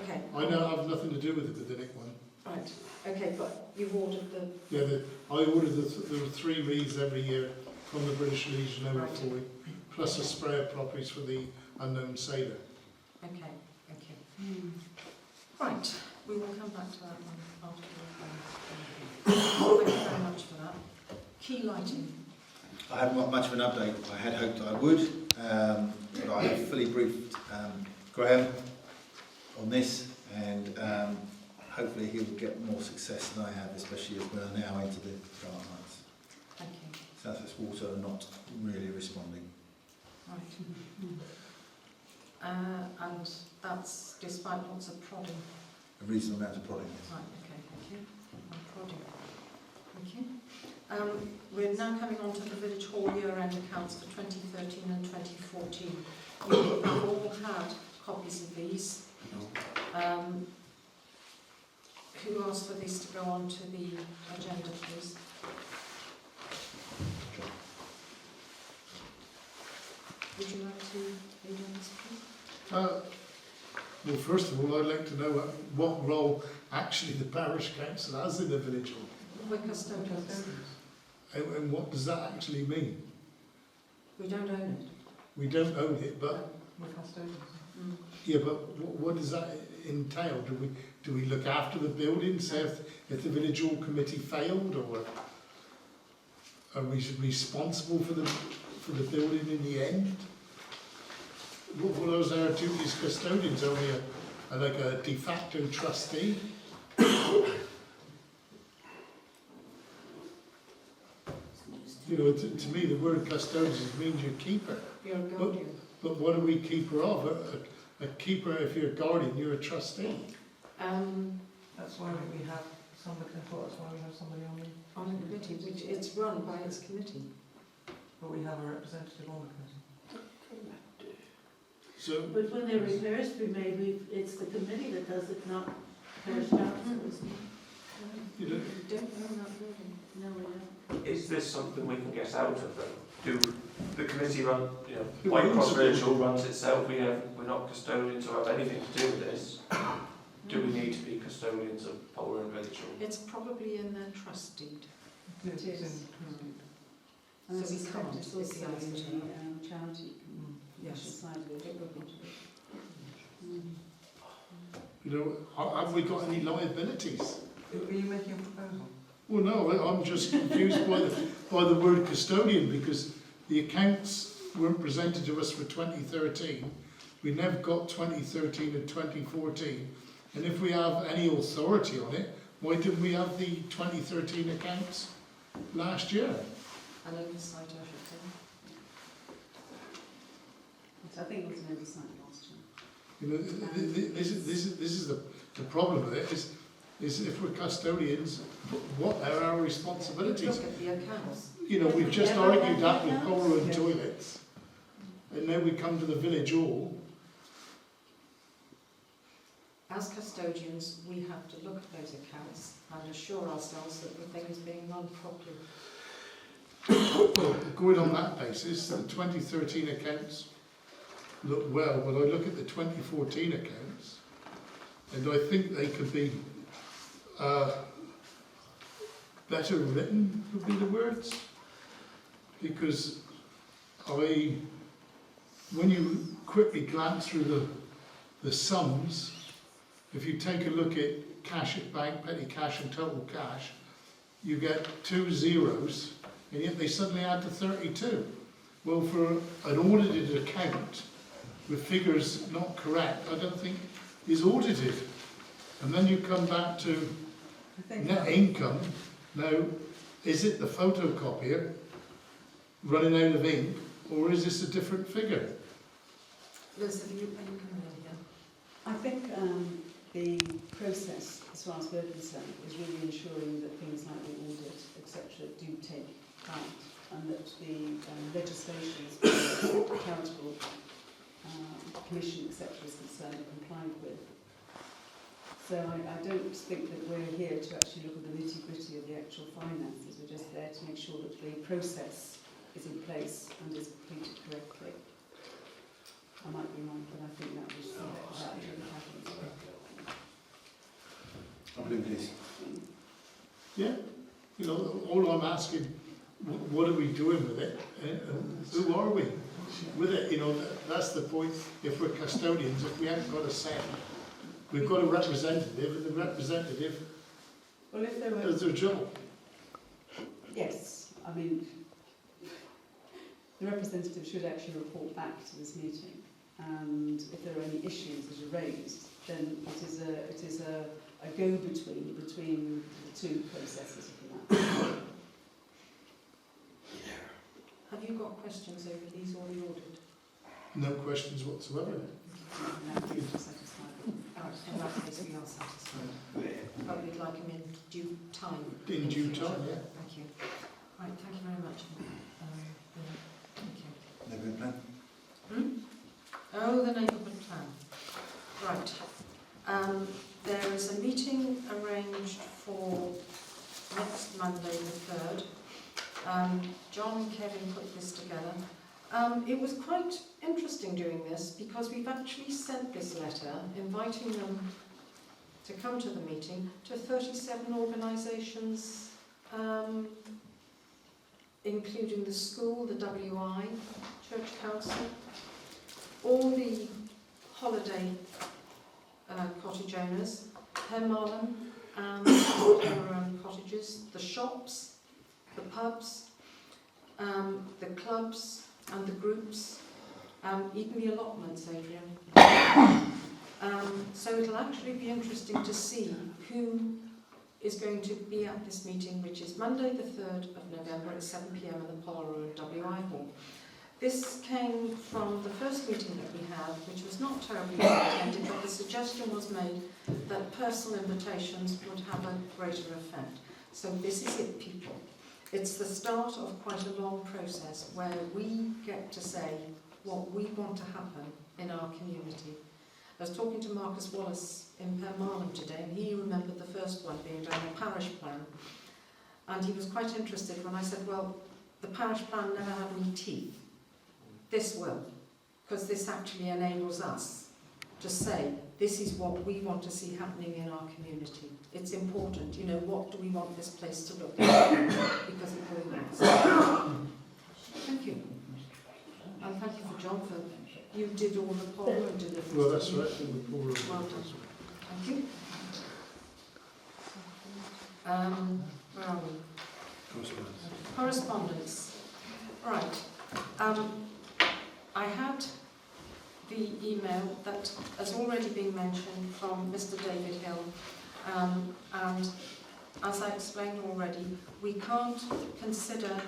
Okay. I know I have nothing to do with the beginning one. Right. Okay, but you've ordered the... Yeah, I order there were 3 wreaths every year from the British Legion over Right. 40, plus a spray of poppies for the unknown sailor. Okay, thank you. Right, we will come back to that one after the Thank you very much for that. Key lighting. I haven't got much of an update. I had hoped I would, but I have fully briefed Graham on this, and hopefully he will get more success than I have, especially as we are now into the dark nights. Thank you. South West Water are not really responding. Right. And that's despite lots of prodding. A reasonable amount of prodding. Right, okay, thank you. And prodding. Thank you. We're now coming on to the Village Hall year-end accounts for 2013 and 2014. You have all had copies of these. Who asked for this to go on to the agenda, please? Would you like to read on this, please? Well, first of all, I'd like to know what role actually the parish council has in the village hall. We're custodians. And what does that actually mean? We don't own it. We don't own it, but We're custodians. yeah, but what does that entail? Do we look after the building, say if the village hall committee failed, or are we responsible for the building in the end? What are our duties as custodians? Are we like a de facto trustee? You know, to me, the word custodian means you're keeper. You're a guardian. But what are we keeper of? A keeper, if you're a guardian, you're a trustee. That's why we have somebody, I thought that's why we have somebody On the committee, which it's run by its committee. but we have a representative on the committee. So, But when there are repairs to be made, it's the committee that does it, not parish council. you know, We don't own that building. No, we don't. Is this something we can get out of them? Do the committee run, Who White owns Cross the Village Hall runs itself, we're not custodians or have anything to do with this. Do we need to be custodians of Polruan Village Hall? It's probably in their trust deed. It is. in- So So we we can't, it's it's also the the ICT. charity Yes. side of it, it would be. you know, have we got any liabilities? Are you making a proposal? Well, no, I'm just confused by the word custodian, because the accounts weren't presented to us for 2013. We never got 2013 and 2014. And if we have any authority on it, why didn't we have the 2013 accounts last year? An oversight, I should say. I think it was an oversight last year. You know, this is the problem with it, is if we're custodians, what are our responsibilities? Look at the accounts. You know, we've just argued that with power and toilets, and now we come to the village hall. As custodians, we have to look at those accounts and assure ourselves that the thing is being run properly. Well, going on that basis, the 2013 accounts look well, but I look at the 2014 accounts, and I think they could be better written, would be the words. Because when you quickly glance through the sums, if you take a look at cash at bank, petty cash and total cash, you get 2 zeros, and yet they suddenly add to 32. Well, for an audited account with figures not correct, I don't think is audited. And then you come back to net income. Now, is it the photocopier running out of ink, or is this a different figure? Liz, are you coming in here? I think the process, as far as we're concerned, is really ensuring that things like the audit, etc., do take part, and that the legislation, as far as the charitable commission, etc., is concerned, are complied with. So I don't think that we're here to actually look at the nitty-gritty of the actual finances. We're just there to make sure that the process is in place and is completed correctly. I might be wrong, but I think that was what happens. Please. Yeah, you know, all I'm asking, what are we doing with it? Who are we with it? You know, that's the point. If we're custodians, if we haven't got a say, we've got a representative, and the representative does their job. Yes, I mean, the representative should actually report back to this meeting, and if there are any issues that are raised, then it is a go-between between the two processes, if you like. Have you got questions over these or the audit? No questions whatsoever. In that case, we are satisfied. But we'd like them in due time. In due future. time, yeah. Thank you. Right, thank you very much. Thank you. Neighbourhood plan? Oh, the neighbourhood plan. Right. There is a meeting arranged for next Monday the 3rd. John and Kevin put this together. It was quite interesting doing this because we've actually sent this letter inviting them to come to the meeting to 37 organisations, including the school, the WI, Church Council, all the holiday cottage owners, Hemmarlem and their own cottages, the shops, the pubs, the clubs and the groups, even the allotments, Adrian. So it'll actually be interesting to see who is going to be at this meeting, which is Monday the 3rd of November at 7 p.m. in the Poll Road WI Hall. This came from the first meeting that we had, which was not terribly well attended, but the suggestion was made that personal invitations would have a greater effect. So this is it, people. It's the start of quite a long process where we get to say what we want to happen in our community. I was talking to Marcus Wallace in Penmarlem today, and he remembered the first one being done, a parish plan. And he was quite interested when I said, well, the parish plan never had any teeth. This will, because this actually enables us to say, this is what we want to see happening in our community. It's important, you know, what do we want this place to look like? Because it will next. Thank you. And thank you for John for, you did all the poll and deliveries. Well, that's right. Well done. Thank you. Where are we? Correspondence. Right. I had the email that has already been mentioned from Mr. David Hill, and as I explained already, we can't consider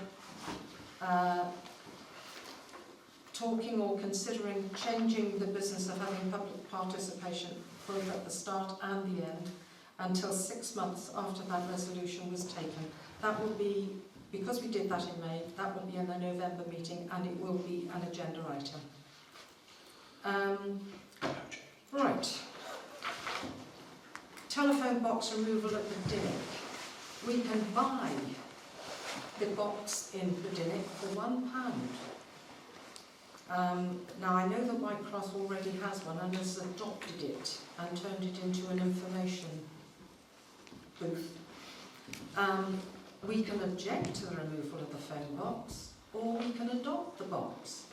talking or considering changing the business of having public participation both at the start and the end until 6 months after that resolution was taken. That will be, because we did that in May, that will be in the November meeting and it will be an agenda item. Right. Telephone box removal at the Dinnick. We can buy the box in the Dinnick for £1. Now I know that Whitecross already has one and has adopted it and turned it into an information booth. We can object to the removal of the phone box or we can adopt the box.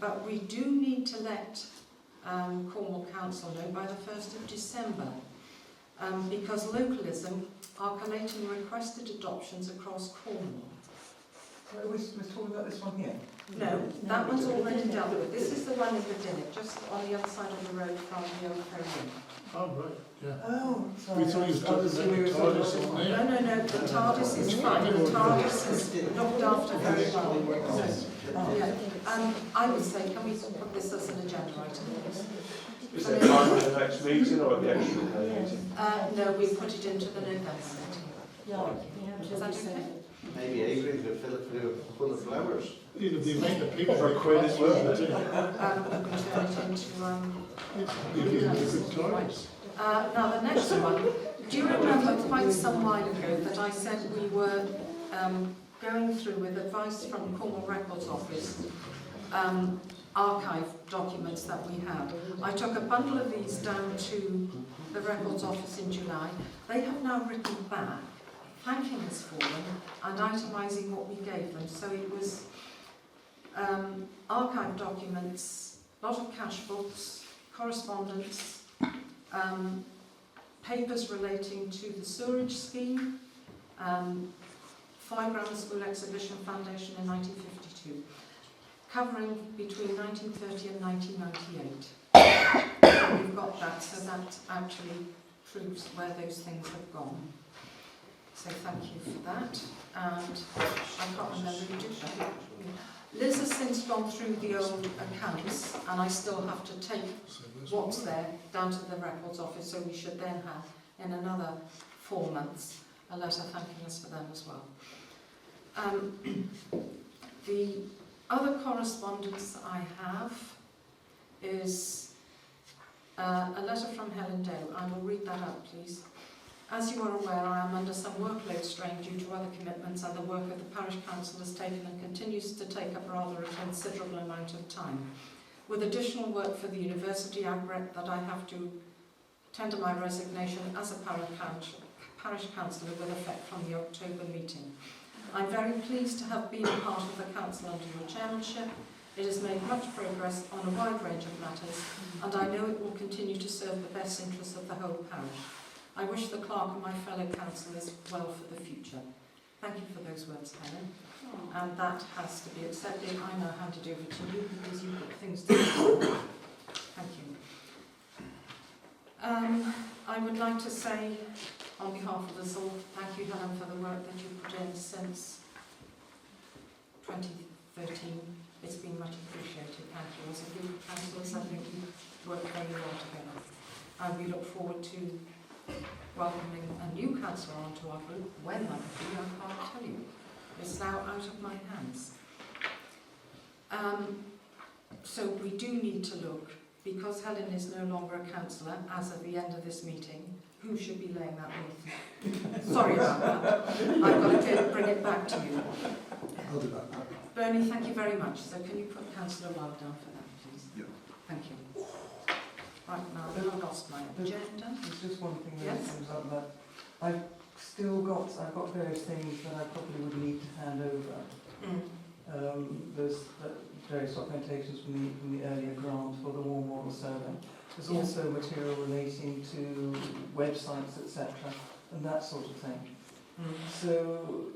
But we do need to let Cornwall Council know by the 1st of December because localism are collating requested adoptions across Cornwall. So we're talking about this one here? No, that one's already dealt with. This is the one in the Dinnick, just on the other side of the road from the old Inn. Oh, right, yeah. Oh, sorry. We thought you were talking about the TARDIS on there. No, the TARDIS is fine. The TARDIS is looked after very well. Yeah. I would say, can we put this as an agenda item, please? Is there time for the next meeting or at the actual meeting? No, we put it into the November meeting. Yeah, Is that okay? Maybe Avery could fill it full of flowers. You know, the amount of people. For a quid, it's worth it. We can turn it into You're giving us good times. now the next one, do you remember quite some while ago that I said we were going through with advice from Cornwall Records Office archive documents that we had. I took a bundle of these down to the Records Office in July. They have now written back, thanking us for them and itemising what we gave them. So it was archive documents, a lot of cash books, correspondence, papers relating to the sewerage scheme, Foy Grammar School Exhibition Foundation in 1952, covering between 1930 and 1998. So we've got that, so that actually proves where those things have gone. So thank you for that. And I can't remember who did that. Liz has since gone through the old accounts, and I still have to take what's there down to the Records Office, so we should then have, in another 4 months, a letter thanking us for them as well. The other correspondence I have is a letter from Helen Dale. I will read that out, please. As you are aware, I am under some workload strain due to other commitments, and the work of the Parish Council has taken and continues to take up rather a considerable amount of time. With additional work for the university, I regret that I have to tender my resignation as a Parish Councillor with effect from the October meeting. I'm very pleased to have been a part of the Council under your chairmanship. It has made much progress on a wide range of matters, and I know it will continue to serve the best interests of the whole parish. I wish the clerk and my fellow councillors well for the future. Thank you for those words, Helen. And that has to be accepted. I now hand it over to you because you've got things to do. Thank you. I would like to say, on behalf of us all, thank you, Helen, for the work that you've put in since 2013. It's been much appreciated. Thank you. As a group of councillors, I think you've worked very well together. And we look forward to welcoming a new councillor onto our group. When that will be, I can't tell you. It's now out of my hands. So we do need to look, because Helen is no longer a councillor as of the end of this meeting, who should be laying that wreath? Sorry about that. I've got to bring it back to you. I'll do that. Bernie, thank you very much. So can you put Councillor Wild down for that, please? Yeah. Thank you. Right, now I've lost my agenda. There's just one thing that Yes. comes up that I've got various things that I probably would need to hand over. There's various documentations from the earlier grant for the War Model Survey. There's also material relating to websites, etc., and that sort of thing. So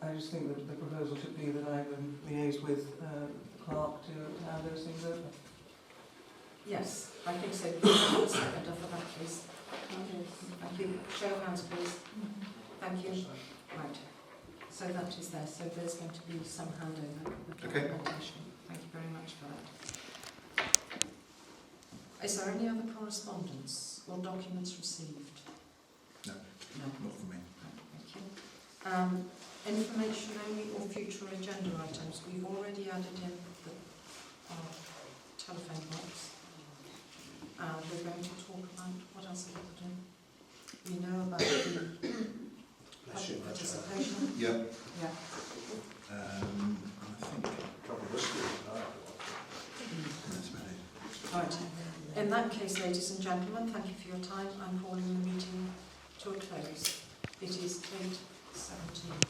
I just think that the proposal should be that I liaise with the clerk to hand those things over. Yes, I think so. One second for that, please. Thank you. Show of hands, please. Thank you. Right. So that is there. So there's going to be some handover of Okay. documentation. Thank you very much for that. Is there any other correspondence or documents received? No. No. Not for me. Thank you. Information only or future agenda items. We've already added in our telephone box. And we're going to talk about, what else have we put in? We know about the public participation. Yep. Yeah. I think that's about it. Right. In that case, ladies and gentlemen, thank you for your time. I'm calling the meeting to a close. It is 8:17.